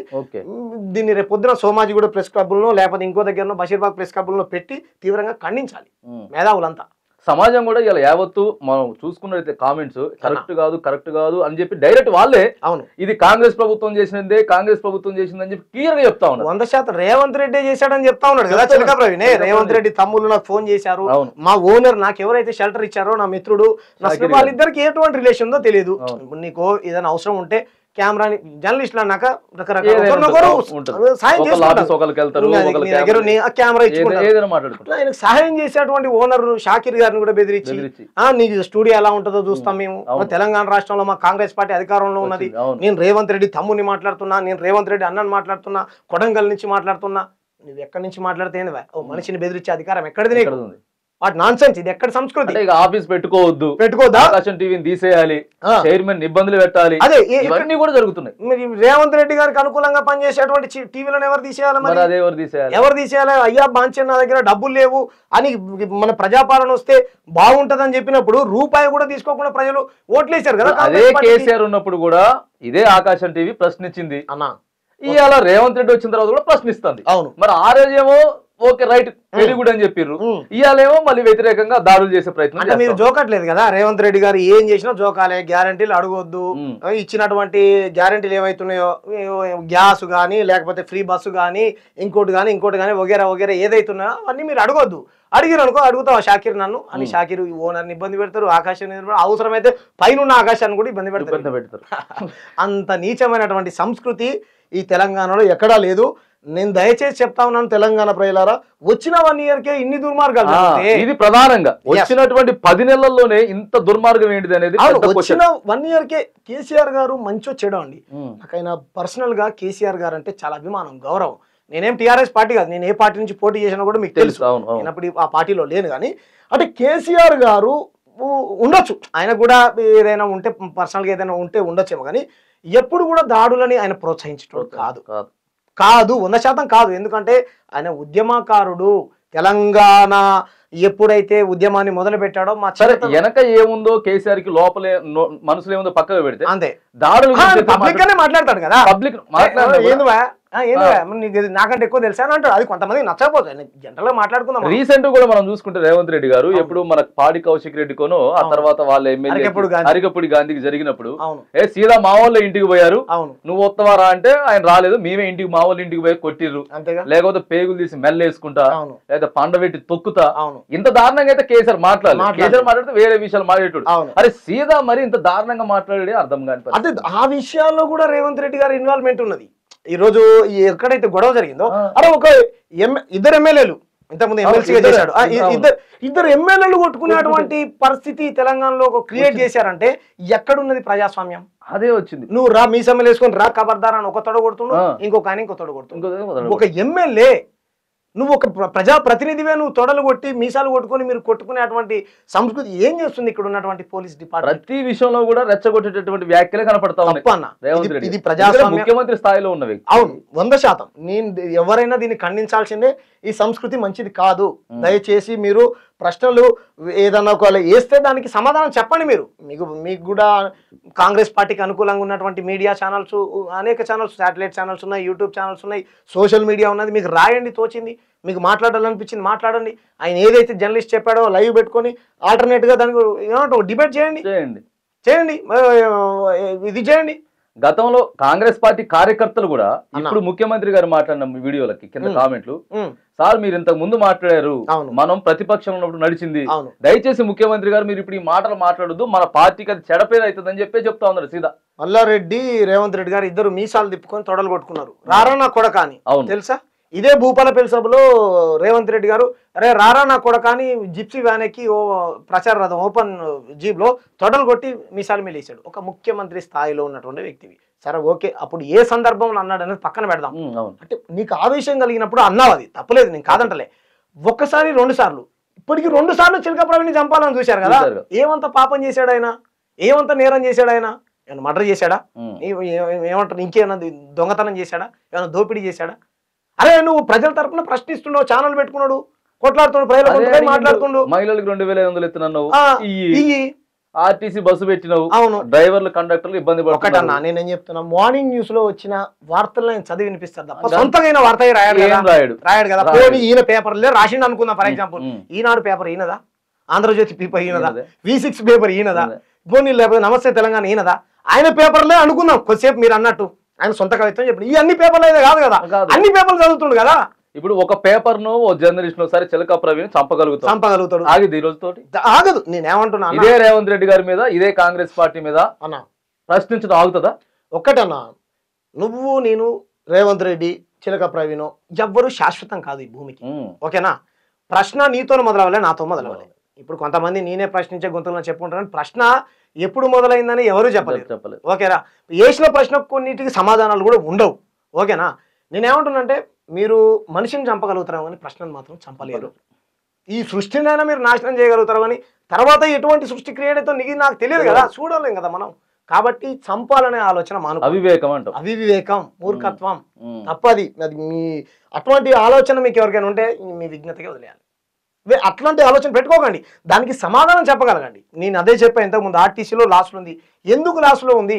దీన్ని రేపు పొద్దున సోమాజిగూడ ప్రెస్ క్లబ్లో లేకపోతే ఇంకో దగ్గరలో బషీర్బాగ్ ప్రెస్ క్లబ్లో పెట్టి తీవ్రంగా ఖండించాలి మేధావులంతా. సమాజం కూడా ఇలా యావత్తు మనం చూసుకున్నట్లయితే కామెంట్స్ కరెక్ట్ కాదు అని చెప్పి డైరెక్ట్ వాళ్ళే అవును ఇది కాంగ్రెస్ ప్రభుత్వం చేసినదే, కాంగ్రెస్ ప్రభుత్వం చేసిందని చెప్పి క్లియర్ గా చెప్తా ఉన్నారు. 100% రేవంత్ రెడ్డి చేశాడని చెప్తా ఉన్నాడు కదా చిలక ప్రవీణ్. రేవంత్ రెడ్డి తమ్ముళ్ళు నాకు ఫోన్ చేశారు, మా ఓనర్ నాకు ఎవరైతే షెల్టర్ ఇచ్చారో నా మిత్రుడు, వాళ్ళిద్దరికి ఎటువంటి రిలేషన్ ఉందో తెలియదు. నీకు ఏదైనా అవసరం ఉంటే కెమెరాని జర్నలిస్టులు అన్నాక ఆయనకు సహాయం చేసేటువంటి ఓనర్ షాకిర్ గారిని కూడా బెదిరించి నీకు స్టూడియో ఎలా ఉంటుందో చూస్తాం మేము, తెలంగాణ రాష్ట్రంలో మా కాంగ్రెస్ పార్టీ అధికారంలో ఉన్నది, నేను రేవంత్ రెడ్డి తమ్ముని మాట్లాడుతున్నా, నేను రేవంత్ రెడ్డి అన్నని మాట్లాడుతున్నా, కొడంగల్ నుంచి మాట్లాడుతున్నా, నువ్వు ఎక్కడి నుంచి మాట్లాడితే మనిషిని బెదిరించే అధికారం ఎక్కడిది? వాటి నాన్సెన్స్, ఇది ఎక్కడ సంస్కృతి? ఆఫీస్ పెట్టుకోవద్దా, ఆకాశం టీవీని తీసేయాలి, చైర్మన్ ఇబ్బందులు పెట్టాలి, అదే ఇవన్నీ కూడా జరుగుతున్నాయి. మరి రేవంత్ రెడ్డి గారికి అనుకూలంగా పనిచేసేటువంటి టీవీలను ఎవరు తీసేయాలి? మరి ఎవరు తీసేయాలి? అయ్యా బాంచే నా దగ్గర డబ్బులు లేవు అని మన ప్రజాపాలన వస్తే బాగుంటదని చెప్పినప్పుడు రూపాయి కూడా తీసుకోకుండా ప్రజలు ఓట్లేశారు కదా. అదే కేసీఆర్ ఉన్నప్పుడు కూడా ఇదే ఆకాశం టీవీ ప్రశ్నించింది అన్న, ఇవాళ రేవంత్ రెడ్డి వచ్చిన తర్వాత కూడా ప్రశ్నిస్తుంది. అవును, మరి ఆ రోజేమో ఓకే రైట్ వెరీ గుడ్ అని చెప్పారు, ఇవాళేమో మళ్ళీ వ్యతిరేకంగా దాడులు చేసే ప్రయత్నం. అంటే మీరు జోకట్లేదు కదా, రేవంత్ రెడ్డి గారు ఏం చేసినా జోకాలే, గ్యారంటీలు అడగొద్దు, ఇచ్చినటువంటి గ్యారంటీలు ఏవైతున్నాయో గ్యాస్ కానీ లేకపోతే ఫ్రీ బస్సు కానీ ఇంకోటి కానీ వగేరా ఏదైతున్నాయో అవన్నీ మీరు అడగొద్దు. అడిగిరు అనుకో, అడుగుతావు షాకిర్ నన్ను అని, షాకిర్ ఓనర్ని ఇబ్బంది పెడతారు, ఆకాశాన్ని అవసరమైతే పైన ఆకాశాన్ని కూడా ఇబ్బంది పెడతారు. అంత నీచమైనటువంటి సంస్కృతి ఈ తెలంగాణలో ఎక్కడా లేదు. నేను దయచేసి చెప్తా ఉన్నాను తెలంగాణ ప్రజలారా, వచ్చిన 1 yearకే ఇన్ని దుర్మార్గాలు, ఇది ప్రధానంగా వచ్చినటువంటి 10 నెలల్లోనే ఇంత దుర్మార్గం ఏంటిది అనేది. వచ్చిన 1 yearకే కేసీఆర్ గారు మంచో చెడో అండి, నాకైనా పర్సనల్ గా కేసీఆర్ గారు అంటే చాలా అభిమానం, గౌరవం. నేనేం టీఆర్ఎస్ పార్టీ కాదు, నేను ఏ పార్టీ నుంచి పోటీ చేసినా కూడా మీకు తెలుసు, నేనప్పుడు ఆ పార్టీలో లేను. కానీ అంటే కేసీఆర్ గారు ఉండొచ్చు, ఆయన కూడా ఏదైనా ఉంటే పర్సనల్ గా ఏదైనా ఉంటే ఉండొచ్చేమో, కానీ ఎప్పుడు కూడా దాడులని ఆయన ప్రోత్సహించడం కాదు 100% కాదు. ఎందుకంటే ఆయన ఉద్యమకారుడు. తెలంగాణ ఎప్పుడైతే ఉద్యమాన్ని మొదలు పెట్టాడో మా వెనక ఏముందో కేసీఆర్ కి లోపలే మనసులో ఏముందో పక్కకు పెడితే అంతే, దాడులు పబ్లిక్ గానే మాట్లాడతాడు కదా, పబ్లిక్ నాకంటే ఎక్కువ తెలుసా అని అంటాడు. అది కొంతమంది నచ్చకపోతుంది, జనరల్ గా మాట్లాడుకుందాం. రీసెంట్ కూడా మనం చూసుకుంటే రేవంత్ రెడ్డి గారు ఎప్పుడు మన పాడి కౌశిక్ రెడ్డికోను ఆ తర్వాత వాళ్ళ ఎమ్మెల్యే అరికపూడి గాంధీకి జరిగినప్పుడు సీదా మా వాళ్ళ ఇంటికి పోయారు, నువ్వు వస్తావారా అంటే ఆయన రాలేదు, మేమే ఇంటికి మా వాళ్ళ ఇంటికి పోయి కొట్టిర్రు, లేకపోతే పేగులు తీసి మెల్లేసుకుంటా లేదా పండబెట్టి తొక్కుతా, ఇంత దారుణంగా అయితే కేసీఆర్ మాట్లాడితే వేరే విషయాలు మాట్లాడేటాడు. అరే సీదా మరి ఇంత దారుణంగా మాట్లాడే అర్థం కాని. అదే ఆ విషయాల్లో కూడా రేవంత్ రెడ్డి గారి ఇన్వాల్వ్మెంట్ ఉన్నది. ఈరోజు ఎక్కడైతే గొడవ జరిగిందో అరే ఒక ఇద్దరు ఎమ్మెల్యేలు ఇంతకుముందు ఎమ్మెల్సీగా చేశాడు ఇద్దరు ఎమ్మెల్యేలు కొట్టుకునేటువంటి పరిస్థితి తెలంగాణలో క్రియేట్ చేశారంటే ఎక్కడున్నది ప్రజాస్వామ్యం? అదే వచ్చింది. నువ్వు రా మీసమ్మలు వేసుకొని రా ఖబర్దార్ అని ఒక తొడ కొడుతున్నావు, ఇంకొక ఆయన ఇంకో తొడ కొడుతున్నావు. ఒక ఎమ్మెల్యే నువ్వు ఒక ప్రజా ప్రతినిధివే, నువ్వు తొడలు కొట్టి మీసాలు కొట్టుకొని మీరు కొట్టుకునేటువంటి సంస్కృతి ఏం చేస్తుంది ఇక్కడ ఉన్నటువంటి పోలీస్ డిపార్ట్మెంట్? ప్రతి విషయంలో కూడా రెచ్చగొట్టేటటువంటి వ్యాఖ్యలే కనపడతా ఉన్నాయి. ఇది ప్రజాస్వామ్యం ముఖ్యమంత్రి స్థాయిలో ఉన్న వ్యక్తి. అవును, 100%. నేను ఎవరైనా దీన్ని ఖండించాల్సిందే. ఈ సంస్కృతి మంచిది కాదు. దయచేసి మీరు ప్రశ్నలు ఏదన్నా ఒకవేళ వేస్తే దానికి సమాధానం చెప్పండి. మీకు కూడా కాంగ్రెస్ పార్టీకి అనుకూలంగా ఉన్నటువంటి మీడియా ఛానల్స్, అనేక ఛానల్స్, శాటిలైట్ ఛానల్స్ ఉన్నాయి, యూట్యూబ్ ఛానల్స్ ఉన్నాయి, సోషల్ మీడియా ఉన్నది. మీకు రాయండి, తోచింది మీకు మాట్లాడాలనిపించింది మాట్లాడండి. ఆయన ఏదైతే జర్నలిస్ట్ చెప్పాడో లైవ్ పెట్టుకొని ఆల్టర్నేట్గా దానికి ఏమంటారు డిబేట్ చేయండి, ఇది చేయండి. గతంలో కాంగ్రెస్ పార్టీ కార్యకర్తలు కూడా ఇప్పుడు ముఖ్యమంత్రి గారు మాట్లాడిన వీడియోలకి కింద కామెంట్లు, సార్ మీరు ఇంతకు ముందు మాట్లాడారు, మనం ప్రతిపక్షంలో ఉన్నప్పుడు నడిచింది, దయచేసి ముఖ్యమంత్రి గారు మీరు ఇప్పుడు ఈ మాటలు మాట్లాడొద్దు, మన పార్టీకి అది చెడపేది అవుతుందని చెప్పి చెప్తా ఉన్నారు సీదా. మల్లారెడ్డి రేవంత్ రెడ్డి గారు ఇద్దరు మీసాలు తిప్పుకొని తొడలు కొట్టుకున్నారు. రారా నా కొడక అని. తెలుసా? ఇదే భూపాలపల్లి సభలో రేవంత్ రెడ్డి గారు అరే రారా నా కొడక అని జిప్సీ వ్యాన్ ఎక్కి ప్రచార రథం ఓపెన్ జీప్ లో తొడలు కొట్టి మీసాలు మేలేశాడు. ఒక ముఖ్యమంత్రి స్థాయిలో ఉన్నటువంటి వ్యక్తివి. సరే ఓకే, అప్పుడు ఏ సందర్భంలో అన్నాడు అనేది పక్కన పెడదాం. అంటే నీకు ఆవేశం కలిగినప్పుడు అన్నావు, అది తప్పలేదు, నేను కాదంటలే. ఒక్కసారి 2 సార్లు, ఇప్పటికి 2 సార్లు చిలక ప్రవీణ్ని చంపాలని చూశారు కదా. ఏమంత పాపం చేశాడు ఆయన? ఏమంత నేరం చేశాడు ఆయన? ఏమైనా మర్డర్ చేశాడా? ఏమంటారు ఇంకేమైనా దొంగతనం చేశాడా? ఏమైనా దోపిడీ చేశాడా? అరే నువ్వు ప్రజల తరపున ప్రశ్నిస్తున్నావు, ఛానల్ పెట్టుకున్నాడు, కొట్లాడుతున్నాడు, ప్రజల మాట్లాడుతున్నాడు. మహిళలకు 2500 ఎత్తున్నావు, ఆర్టీసీ బస్సు పెట్టినావు, అవును, డ్రైవర్లు కండక్టర్లు ఇబ్బంది ఒకటన్నా. నేనేం చెప్తున్నా, మార్నింగ్ న్యూస్ లో వచ్చిన వార్తలు నేను చదివి వినిపిస్తాను తప్ప సొంతంగా వార్త రాయడు కదా. ఈయన పేపర్లే రాసిండు అనుకుందాం. ఫర్ ఎగ్జాంపుల్ ఈనాడు పేపర్ ఈయనదా? ఆంధ్రజ్యోతి పేపర్ ఈయనదా? V6 పేపర్ ఈయనదా? పోనీ లేకపోతే నమస్తే తెలంగాణ ఈయనదా? ఆయన పేపర్లే అనుకుందాం కొద్దిసేపు. మీరు అన్నట్టు ఆయన సొంత కవిత్వం చెప్పండి. ఈ అన్ని పేపర్లు అయితే కాదు కదా, అన్ని పేపర్లు చదువుతుండు కదా. ఇప్పుడు ఒక పేపర్ ను ఓ జర్నలిస్ట్ సరే చిలక ప్రవీణ్ చంపగలుగుతాడు. ఆగిది ఈ రోజుతోటి ఆగదు. నేనేమంటున్నా, ఇదే రేవంత్ రెడ్డి గారి మీద, ఇదే కాంగ్రెస్ పార్టీ మీద అన్న ప్రశ్నించడం ఆగుతుందా? ఒక్కటన్నా, నువ్వు నేను రేవంత్ రెడ్డి చిలక ప్రవీణ్ ఎవ్వరు శాశ్వతం కాదు ఈ భూమికి. ఓకేనా? ప్రశ్న నీతో మొదలవ్వాలి, నాతో మొదలవ్వాలి. ఇప్పుడు కొంతమంది నేనే ప్రశ్నించే గొంతులో చెప్పుకుంటాను, ప్రశ్న ఎప్పుడు మొదలైందని ఎవరు చెప్పలేదు. ఓకేనా? వేసిన ప్రశ్న కొన్నిటికి సమాధానాలు కూడా ఉండవు. ఓకేనా? నేనేమంటున్నానంటే, మీరు మనిషిని చంపగలుగుతారు కానీ ప్రశ్నను మాత్రం చంపలేరు. ఈ సృష్టినైనా మీరు నాశనం చేయగలుగుతారు కానీ తర్వాత ఎటువంటి సృష్టి క్రియేట్ అవుతుందో నీకు నాకు తెలియదు కదా, చూడలేం కదా మనం. కాబట్టి చంపాలనే ఆలోచన మాను. అవివేకం అంట, అవివేకం, మూర్ఖత్వం, తప్పది. అది మీ అటువంటి ఆలోచన మీకు ఎవరికైనా ఉంటే మీ విజ్ఞతగా వదిలేయాలి. అట్లాంటి ఆలోచన పెట్టుకోకండి, దానికి సమాధానం చెప్పగలగండి. నేను అదే చెప్పాను ఇంతకుముందు, ఆర్టీసీలో లాస్లో ఉంది. ఎందుకు లాస్లో ఉంది?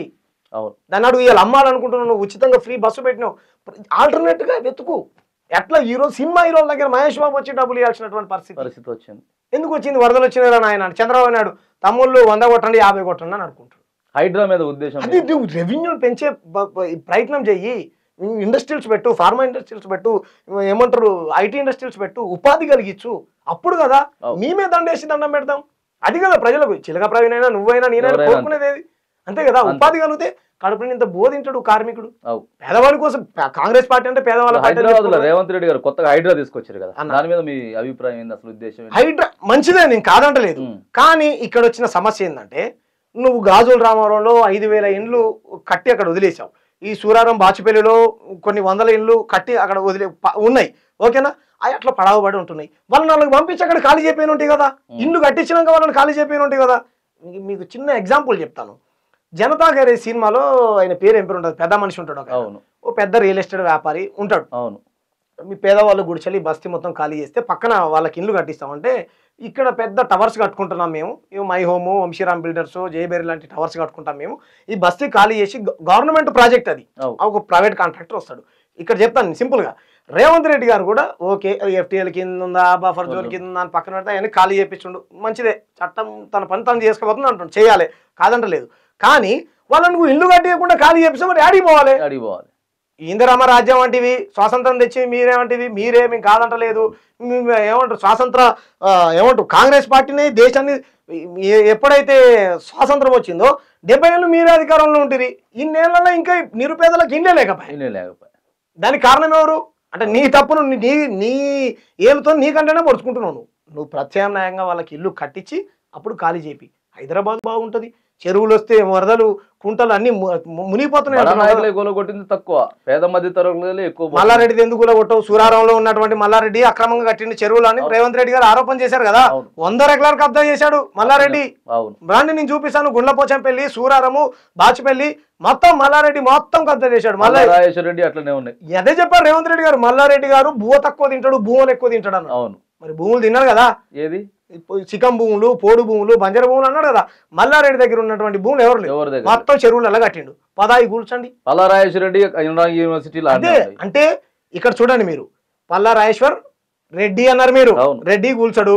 దాన్ని అడుగు. ఇవాళ అమ్మాలనుకుంటున్నావు, నువ్వు ఉచితంగా ఫ్రీ బస్సు పెట్టినావు, ఆల్టర్నేట్ గా వెతుకు. ఎట్లా ఈరోజు సినిమా హీరోల దగ్గర మహేష్ బాబు వచ్చి డబ్బులు ఇవ్వాల్సినటువంటి పరిస్థితి వచ్చింది. ఎందుకు వచ్చింది? వరదలు వచ్చినారా నాయన? చంద్రబాబు నాయుడు తమ్ముళ్ళు 100 కొట్టండి 50 కొట్టండి అని అనుకుంటారు. హైడ్రా మీద ఉద్దేశం అది నువ్వు రెవెన్యూ పెంచే ప్రయత్నం చెయ్యి. ఇండస్ట్రీస్ పెట్టు, ఫార్మా ఇండస్ట్రీస్ పెట్టు, ఏమంటారు ఐటీ ఇండస్ట్రీస్ పెట్టు, ఉపాధి కలిగించు. అప్పుడు కదా మేమే దండేసి దండం పెడతాం. అది కదా ప్రజలకు. చిలక ప్రవీణ్ అయినా నువ్వైనా నేనైనా కోరుకునేది అంతే కదా. ఉపాధి కలిగితే కడుపు ఇంత బోధించడు కార్మికుడు. పేదవాడి కోసం కాంగ్రెస్ పార్టీ అంటే పేదవాళ్ళ. హైదరాబాద్ లో రేవంత్ రెడ్డి గారు కొత్తగా హైడ్రా తీసుకొచ్చారు కదా, దాని మీద మీ అభిప్రాయం ఏంది? అసలు ఉద్దేశం హైడ్రా మంచిదే, నేను కాదంటలేదు. కానీ ఇక్కడ వచ్చిన సమస్య ఏంటంటే, నువ్వు గాజుల రామారంలో 5000 ఇండ్లు కట్టి అక్కడ వదిలేసావు. ఈ సూరారం బాచిపల్లిలో కొన్ని 100 ఇండ్లు కట్టి అక్కడ ఉన్నాయి. ఓకేనా? అవి అట్లా పడవబడి ఉంటున్నాయి. వాళ్ళని పంపించి అక్కడ ఖాళీ చెప్పిన ఉంటాయి కదా. ఇల్లు కట్టించినాక వాళ్ళని ఖాళీ చెప్పిన ఉంటాయి కదా. మీకు చిన్న ఎగ్జాంపుల్ చెప్తాను. జనతా గారి సినిమాలో ఆయన పేరు ఏం పేరు ఉంటుంది, పెద్ద మనిషి ఉంటాడు. ఓ పెద్ద రియల్ ఎస్టేట్ వ్యాపారి ఉంటాడు. అవును. మీ పేదవాళ్ళు గుడిచెల్లి బస్తీ మొత్తం ఖాళీ చేస్తే పక్కన వాళ్ళకి ఇల్లు కట్టిస్తామంటే, ఇక్కడ పెద్ద టవర్స్ కట్టుకుంటున్నాం మేము, మై హోము, వంశీరామ్ బిల్డర్స్, జేబేరి లాంటి టవర్స్ కట్టుకుంటాం మేము. ఈ బస్తీ ఖాళీ చేసి గవర్నమెంట్ ప్రాజెక్ట్ అది, ఒక ప్రైవేట్ కాంట్రాక్టర్ వస్తాడు. ఇక్కడ చెప్తాను సింపుల్గా, రేవంత్ రెడ్డి గారు కూడా ఓకే ఎఫ్టీఎల్ కింద ఉందా, బఫర్ జోన్ కింద ఉందా అని పక్కన పెడితే అవన్నీ ఖాళీ చేయించుండు, మంచిదే, చట్టం తన పని తను చేసుకోబోతుంది అంటుండు, చేయాలి, కాదంటలేదు. కానీ వాళ్ళని నువ్వు ఇల్లు కట్టేయకుండా ఖాళీ చేపిస్తే మరి అడిగిపోవాలి. ఇందిరమ్మ రాజ్యం వంటివి, స్వాతంత్రం తెచ్చి మీరేమంటివి, మీరేమి కాదంటలేదు. ఏమంటారు స్వాతంత్ర ఏమంటారు కాంగ్రెస్ పార్టీని దేశాన్ని ఎప్పుడైతే స్వాతంత్రం వచ్చిందో 70 ఏళ్ళు మీరే అధికారంలో ఉంటుంది. ఇన్నేళ్లలో ఇంకా నిరుపేదలకు ఇల్లే లేకపోయా. దానికి కారణం ఎవరు అంటే నీ తప్పును నీ ఏలుతో నీకంటేనే పొడుచుకుంటున్నావు నువ్వు ప్రత్యామ్నాయంగా వాళ్ళకి ఇల్లు కట్టించి అప్పుడు ఖాళీ చేపి హైదరాబాద్ బాగుంటుంది చెరువులు వస్తే వరదలు కుంటలు అన్ని మునిగిపోతున్నాయి కొట్టింది తక్కువ పేద మధ్య తరగతులు ఎక్కువ మల్లారెడ్డి ఎందుకు కొట్టవు సూరారంలో ఉన్నటువంటి మల్లారెడ్డి అక్రమంగా కట్టిన చెరువులు అని రేవంత్ రెడ్డి గారు ఆరోపణ చేశారు కదా 100 ఎకరాలు కబ్జా చేశాడు మల్లారెడ్డి బ్రాండ్ నేను చూపిస్తాను గుండ్లపోచంపల్లి సూరారము బాచిపల్లి మొత్తం మల్లారెడ్డి మొత్తం కబ్జా చేశాడు మల్లారెడ్డి అట్లనే ఉన్నాయి అదే చెప్పారు రేవంత్ రెడ్డి గారు మల్లారెడ్డి గారు భూమ తక్కువ తింటాడు భూములు ఎక్కువ తింటాడు అన్న అవును మరి భూములు తిన్నాడు కదా ఏది చికం భూములు పోడు భూములు బంజర భూములు అన్నాడు కదా మల్లారెడ్డి దగ్గర ఉన్నటువంటి భూములు ఎవరు లేవు మొత్తం చెరువులలో కట్టిండు పదాయి కూల్చండి పల్లారాజేశ్వర యూనివర్సిటీ అంటే ఇక్కడ చూడండి మీరు పల్లారాజేశ్వర్ రెడ్డి అన్నారు మీరు రెడ్డి కూల్చడు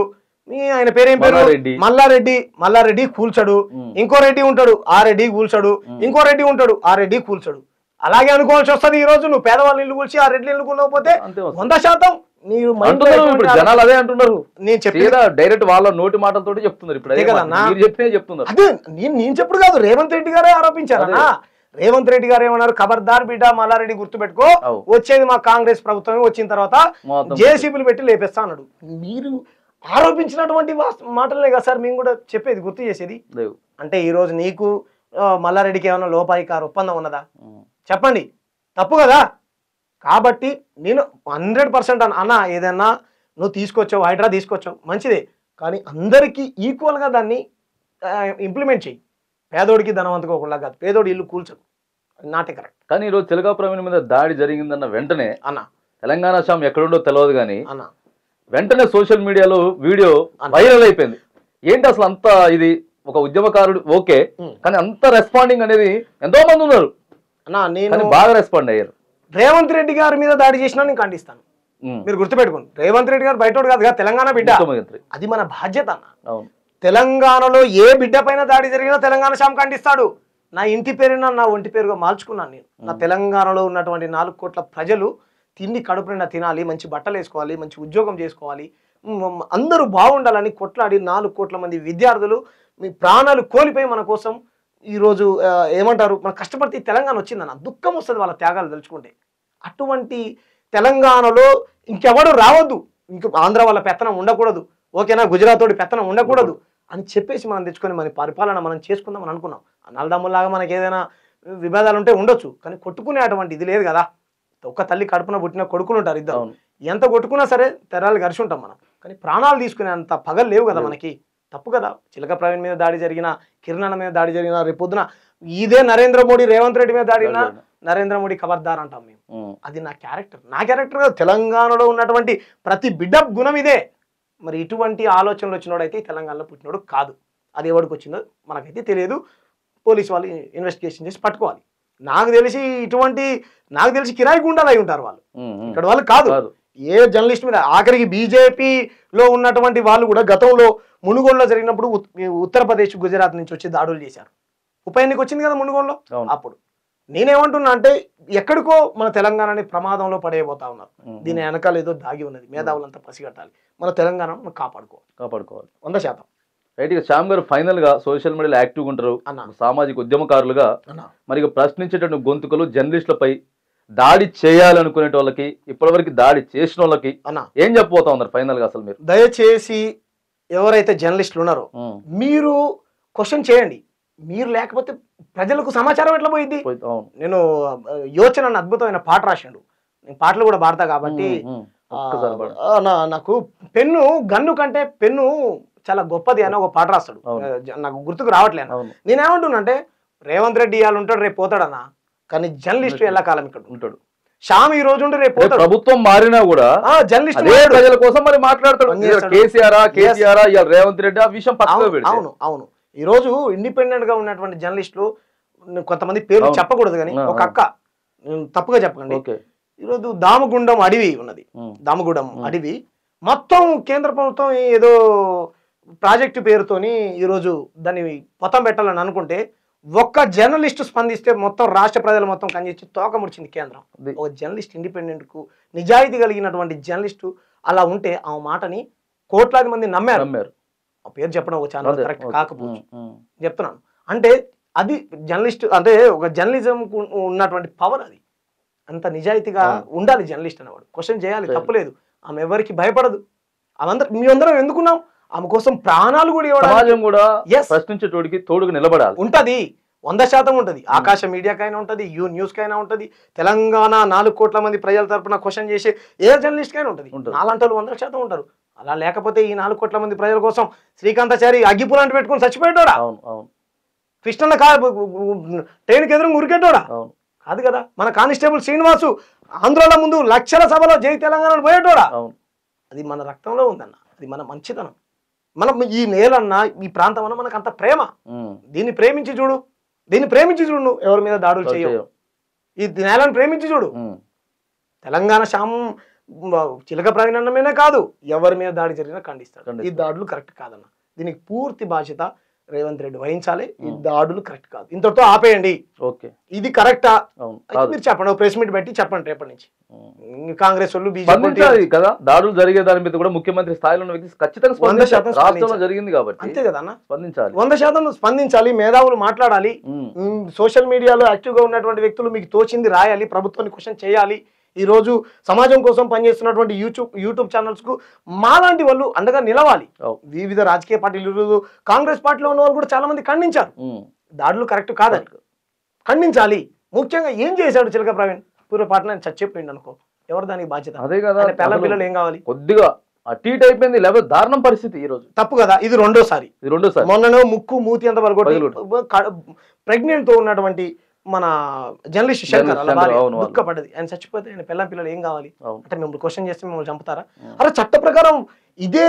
ఆయన పేరేం పేరు మల్లారెడ్డి కూల్చడు ఇంకో రెడ్డి ఉంటాడు ఆ రెడ్డి కూల్చడు ఇంకో రెడ్డి ఉంటాడు ఆ రెడ్డి కూల్చడు అలాగే అనుకోవాల్సి వస్తుంది ఈ రోజు నువ్వు పేదవాళ్ళ ఇల్లు కూల్చి ఆ రెడ్డి ఇల్లు కూలకపోతే 100% జనాలు అదే అంటున్నారు నేను చెప్పేదా డైరెక్ట్ వాళ్ళ నోటి మాటలతో చెప్తున్నారు ఇప్పుడు చెప్తున్నారు అదే నేను చెప్పుడు కాదు రేవంత్ రెడ్డి గారే ఆరోపించారన్నా రేవంత్ రెడ్డి గారు ఏమన్నారు ఖబర్దార్ బిడ్డ మల్లారెడ్డి గుర్తుపెట్టుకో వచ్చేది మా కాంగ్రెస్ ప్రభుత్వమే వచ్చిన తర్వాత జేసీబీలు పెట్టి లేపేస్తా అన్నాడు మీరు ఆరోపించినటువంటి మాటలే కదా సార్ మేము కూడా చెప్పేది గుర్తు చేసేది అంటే ఈ రోజు నీకు మల్లారెడ్డికి ఏమైనా లోపాయికార ఒప్పందం ఉన్నదా చెప్పండి తప్పు కదా కాబట్టి నేను 100% అన్న ఏదన్నా నువ్వు తీసుకొచ్చావు హైడ్రా తీసుకొచ్చావు మంచిదే కానీ అందరికీ ఈక్వల్గా దాన్ని ఇంప్లిమెంట్ చేయి పేదోడికి ధనవంతుగా ఒకలా కాదు పేదోడి ఇల్లు కూల్చదు నాటే కరెక్ట్ కానీ ఈరోజు తెలుగు ప్రవీణ్ మీద దాడి జరిగిందన్న వెంటనే అన్న తెలంగాణ శామ్ ఎక్కడుండో తెలియదు కానీ అన్న వెంటనే సోషల్ మీడియాలో వీడియో వైరల్ అయిపోయింది ఏంటి అసలు అంత ఇది ఒక ఉద్యమకారుడు ఓకే కానీ అంత రెస్పాండింగ్ అనేది ఎంతో మంది ఉన్నారు అన్న నేను బాగా రెస్పాండ్ అయ్యారు రేవంత్ రెడ్డి గారి మీద దాడి చేసినా నేను ఖండిస్తాను మీరు గుర్తుపెట్టుకోండి రేవంత్ రెడ్డి గారు బయటోడు కాదు కదా తెలంగాణ బిడ్డ అది మన బాధ్యత అన్న తెలంగాణలో ఏ బిడ్డ పైన దాడి జరిగినా తెలంగాణ శామ్ ఖండిస్తాడు నా ఇంటి పేరున నా ఒంటి పేరుగా మార్చుకున్నాను నేను నా తెలంగాణలో ఉన్నటువంటి 4 కోట్ల ప్రజలు తిండి కడుపు నిండా తినాలి మంచి బట్టలు వేసుకోవాలి మంచి ఉద్యోగం చేసుకోవాలి అందరూ బాగుండాలని కొట్లాడి 4 కోట్ల మంది విద్యార్థులు మీ ప్రాణాలు కోల్పోయి మన కోసం ఈరోజు ఏమంటారు మన కష్టపడితే తెలంగాణ వచ్చిందన్న దుఃఖం వస్తుంది వాళ్ళ త్యాగాలు తెలుసుకుంటే అటువంటి తెలంగాణలో ఇంకెవడు రావద్దు ఇంక ఆంధ్ర వాళ్ళ పెత్తనం ఉండకూడదు ఓకేనా గుజరాత్ తోటి పెత్తనం ఉండకూడదు అని చెప్పేసి మనం తెచ్చుకొని మన పరిపాలన మనం చేసుకుందాం అని అనుకున్నాం నల్లదమ్ములాగా మనకి ఏదైనా విభేదాలు ఉంటే ఉండొచ్చు కానీ కొట్టుకునే అటువంటి ఇది లేదు కదా ఒక్క తల్లి కడుపున పుట్టిన కొడుకులు ఉంటారు ఇద్దరు ఎంత కొట్టుకున్నా సరే తెరాలు గరిచి ఉంటాం మనం కానీ ప్రాణాలు తీసుకునే అంత పగలు లేవు కదా మనకి తప్పు కదా చిలక ప్రవీణ్ మీద దాడి జరిగిన కిరణ్ మీద దాడి జరిగిన రేపొద్దున ఇదే నరేంద్ర మోడీ రేవంత్ రెడ్డి మీద దాడినా నరేంద్ర మోడీ ఖబర్దార్ అంటాం మేము అది నా క్యారెక్టర్ కాదు తెలంగాణలో ఉన్నటువంటి ప్రతి బిడ్డ గుణం ఇదే మరి ఇటువంటి ఆలోచనలు వచ్చినోడైతే తెలంగాణలో పుట్టినోడు కాదు అది ఎవరికి వచ్చిందో మనకైతే తెలియదు పోలీసు వాళ్ళు ఇన్వెస్టిగేషన్ చేసి పట్టుకోవాలి నాకు తెలిసి కిరాయి గుండాలు అయి ఉంటారు వాళ్ళు ఇక్కడ వాళ్ళు కాదు ఏ జర్నలిస్ట్ మీద ఆఖరికి బీజేపీలో ఉన్నటువంటి వాళ్ళు కూడా గతంలో మునుగోడులో జరిగినప్పుడు ఉత్తరప్రదేశ్ గుజరాత్ నుంచి వచ్చి దాడులు చేశారు ఉప ఎన్నిక వచ్చింది కదా మునుగోడులో అప్పుడు నేనేమంటున్నా అంటే ఎక్కడికో మన తెలంగాణని ప్రమాదంలో పడేయబోతా ఉన్నారు దీని వెనకాల ఏదో దాగి ఉన్నది మేధావులంతా పసిగట్టాలి మన తెలంగాణను మనం కాపాడుకోవాలి 100%. రైట్ ఇక శ్యామ్ గారు ఫైనల్ గా సోషల్ మీడియాలో యాక్టివ్గా ఉంటారు సామాజిక ఉద్యమకారులుగా మరి ప్రశ్నించేటువంటి గొంతుకలు జర్నలిస్టులపై దాడి చేయాలనుకునే వాళ్ళకి ఇప్పటివరకు దాడి చేసిన వాళ్ళకి ఏం చెప్పబోతా ఉన్నారు ఫైనల్ గా అసలు మీరు దయచేసి ఎవరైతే జర్నలిస్టులు ఉన్నారో మీరు క్వశ్చన్ చేయండి మీరు లేకపోతే ప్రజలకు సమాచారం ఎట్లా పోయింది నేను యోచన అన్న అద్భుతమైన పాట రాసిండు నేను పాటలు కూడా పాడతా కాబట్టి నాకు పెన్ను గన్ను కంటే పెన్ను చాలా గొప్పది అని ఒక పాట రాస్తాడు నాకు గుర్తుకు రావట్లేదు నేనేమంటున్నా అంటే రేవంత్ రెడ్డి ఇవాళ ఉంటాడు రేపు పోతాడన్నా కానీ జర్నలిస్ట్ ఎలా కాలం ఇక్కడ ఉంటాడు శ్యామ్ ఈ రోజు ఉంటే రేపు ప్రభుత్వం మారినా కూడా జర్నలిస్ట్ ప్రజల కోసం మరి మాట్లాడతాడు కేసీఆర్ రేవంత్ రెడ్డి ఆ విషయం అవును ఈ రోజు ఇండిపెండెంట్ గా ఉన్నటువంటి జర్నలిస్టులు కొంతమంది పేర్లు చెప్పకూడదు కానీ ఒక అక్క తప్పుగా చెప్పకండి ఈరోజు దామగుండం అడవి ఉన్నది దామగుండం అడవి మొత్తం కేంద్ర ప్రభుత్వం ఏదో ప్రాజెక్టు పేరుతోని ఈరోజు దాన్ని పొతం పెట్టాలని అనుకుంటే ఒక్క జర్నలిస్ట్ స్పందిస్తే మొత్తం రాష్ట్ర ప్రజలు మొత్తం కనిపించి తోక ముడిచింది కేంద్రం ఒక జర్నలిస్ట్ ఇండిపెండెంట్ కు నిజాయితీ కలిగినటువంటి జర్నలిస్టు అలా ఉంటే ఆ మాటని కోట్లాది మంది నమ్మారు ఆ పేరు చెప్పడం ఒక ఛానల్ కరెక్ట్ కాకపోవచ్చు చెప్తున్నాను అంటే అది జర్నలిస్ట్ అంటే ఒక జర్నలిజం ఉన్నటువంటి పవర్ అది అంత నిజాయితీగా ఉండాలి జర్నలిస్ట్ అనేవాడు. క్వశ్చన్ చేయాలి, తప్పులేదు. ఆమె ఎవరికి భయపడదు. మీ అందరం ఎందుకున్నాం? ఆమె కోసం ప్రాణాలు కూడా సమాజం కూడా ప్రశ్నించేటోడికి తోడుగా నిలబడాలి. ఉంటది, 100% ఉంటది. ఆకాశ మీడియాకైనా ఉంటది, యూ న్యూస్ కైనా ఉంటది, తెలంగాణ 4 కోట్ల మంది ప్రజల తరపున క్వశ్చన్ చేసే ఏ జర్నలిస్ట్ కైనా ఉంటది. నాలంటోళ్ళు 100% ఉంటారు. అలా లేకపోతే ఈ 4 కోట్ల మంది ప్రజల కోసం శ్రీకాంతాచారి అగ్గిపులాంటి పెట్టుకుని చచ్చిపోయేటోడా? కృష్ణన్న ట్రైన్కి ఎదురు ఉరికేటోడా? కాదు కదా. మన కానిస్టేబుల్ శ్రీనివాసు ఆంధ్రలో ముందు లక్షల సభలో జై తెలంగాణ పోయేటోడా? అది మన రక్తంలో ఉందన్న, అది మన మంచితనం. మనం ఈ నేలన్నా ఈ ప్రాంతం అన్న మనకు అంత ప్రేమ. దీన్ని ప్రేమించి చూడు, దీన్ని ప్రేమించి చూడు. నువ్వు ఎవరి మీద దాడులు చేయవు. ఈ నేలను ప్రేమించి చూడు. తెలంగాణ చిలక ప్రవీణన్నమేనే కాదు, ఎవరి మీద దాడి జరిగినా ఖండిస్తాడు. ఈ దాడులు కరెక్ట్ కాదన్న. దీనికి పూర్తి బాధ్యత రేవంత్ రెడ్డి వహించాలి. ఈ దాడులు కరెక్ట్ కాదు, ఇంతటితో ఆపేయండి. ఓకే, ఇది కరెక్టా? మీరు చెప్పండి, ప్రెస్ మీట్ పెట్టి చెప్పండి రేపటి నుంచి. కాంగ్రెస్ వాళ్ళు బీజేపీ కదా దాడులు జరిగే దాని మీద కూడా ముఖ్యమంత్రి స్థాయిలో ఉన్న వ్యక్తి ఖచ్చితంగా రాష్ట్రంలో జరిగింది కాబట్టి అంతే కదా అన్న, స్పందించాలి. 100% స్పందించాలి. మేధావులు మాట్లాడాలి. సోషల్ మీడియాలో యాక్టివ్ గా ఉన్నటువంటి వ్యక్తులు మీకు తోచింది రాయాలి, ప్రభుత్వాన్ని క్వశ్చన్ చేయాలి. ఈ రోజు సమాజం కోసం పనిచేస్తున్నటువంటి యూట్యూబ్ ఛానల్స్ కు మాలాంటి వాళ్ళు అండగా నిలవాలి. వివిధ రాజకీయ పార్టీలు, కాంగ్రెస్ పార్టీలో ఉన్న వాళ్ళు కూడా చాలా మంది ఖండించారు. దాడులు కరెక్ట్ కాదని ఖండించాలి. ముఖ్యంగా ఏం చేశాడు చిలక ప్రవీణ్? పూర్వపాటన చచ్చిపోయింది అనుకో, ఎవరు దానికి బాధ్యత? అదే కదా, పిల్లలు ఏం కావాలి? కొద్దిగా అటు అయిపోయింది, లేకపోతే దారుణం పరిస్థితి. ఈ రోజు తప్పు కదా, ఇది రెండోసారి. మొన్ననో ముక్కు మూతి అంత వరకు ప్రెగ్నెంట్ తో ఉన్నటువంటి మన జర్నలిస్ట్ శంకర్ దుఃఖపడ్డది. ఆయన చచ్చిపోతే ఆయన పిల్లలు ఏం కావాలి అంటే మిమ్మల్ని క్వశ్చన్ చేస్తే మిమ్మల్ని చంపుతారా? అరే చట్ట ప్రకారం ఇదే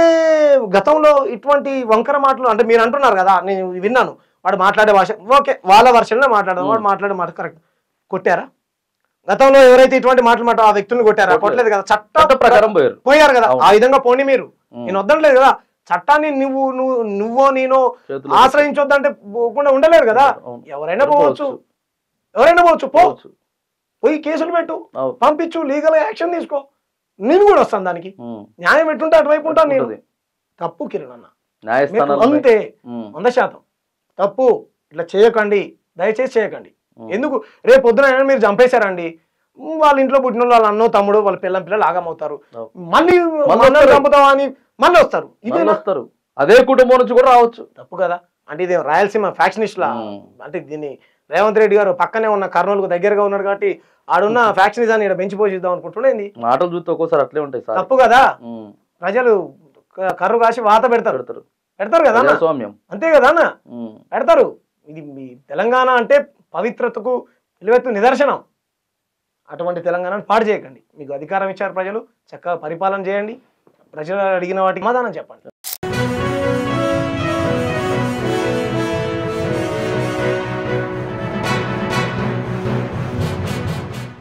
గతంలో ఇటువంటి వంకర మాటలు అంటే మీరు అంటున్నారు కదా, నేను విన్నాను. వాడు మాట్లాడే భాష ఓకే, వాళ్ళ వర్షంలో మాట్లాడదాం. వాడు మాట్లాడే మాట కరెక్ట్. కొట్టారా? గతంలో ఎవరైతే ఇటువంటి మాటలు ఆ వ్యక్తులను కొట్టారా? కొట్టలేదు కదా, చట్ట ప్రకారం పోయారు కదా. ఆ విధంగా పోనీ మీరు, నేను వద్దట్లేదు కదా. చట్టాన్ని నువ్వో నేనో ఆశ్రయించొద్దంటే పోకుండా ఉండలేరు కదా. ఎవరైనా పోవచ్చు, పోవచ్చు. పోయి కేసులు పెట్టు, పంపించు, లీగల్ యాక్షన్ తీసుకో. నేను కూడా వస్తాను దానికి. న్యాయం ఎట్టుంటే అటువైపు ఉంటాను నేను. తప్పు కిరణ్ అన్న, అంతే 100% తప్పు. ఇట్లా చేయకండి, దయచేసి చేయకండి. ఎందుకు రేపు పొద్దున మీరు చంపేశారండి, వాళ్ళ ఇంట్లో పుట్టిన వాళ్ళ అన్నో తమ్ముడు వాళ్ళ పిల్లలు ఆగమవుతారు. మళ్ళీ చంపుతావా అని మళ్ళీ వస్తారు. ఇదే వస్తారు, అదే కుటుంబం నుంచి కూడా రావచ్చు. తప్పు కదా. అంటే ఇది రాయలసీమ ఫ్యాక్షనిస్ట్ లా. అంటే దీన్ని రేవంత్ రెడ్డి గారు పక్కనే ఉన్న కర్నూలుకు దగ్గరగా ఉన్నాడు కాబట్టి ఆడున్న ఫ్యాక్షనిజాన్ని ఇక్కడ పెంచి పోషిద్దాం అనుకుంటున్నాయి. మాటలు చూస్తే ఒక్కోసారి అట్లే ఉంటాయి. తప్పు కదా. ప్రజలు కర్రు కాసి వాత పెడతారు కదా అన్న, అంతే కదా అన్న, పెడతారు. ఇది మీ తెలంగాణ అంటే పవిత్రతకు నిలువెత్తు నిదర్శనం. అటువంటి తెలంగాణను పాడు చేయకండి. మీకు అధికారం ఇచ్చారు ప్రజలు, చక్కగా పరిపాలన చేయండి. ప్రజలు అడిగిన వాటికి సమాధానం చెప్పండి.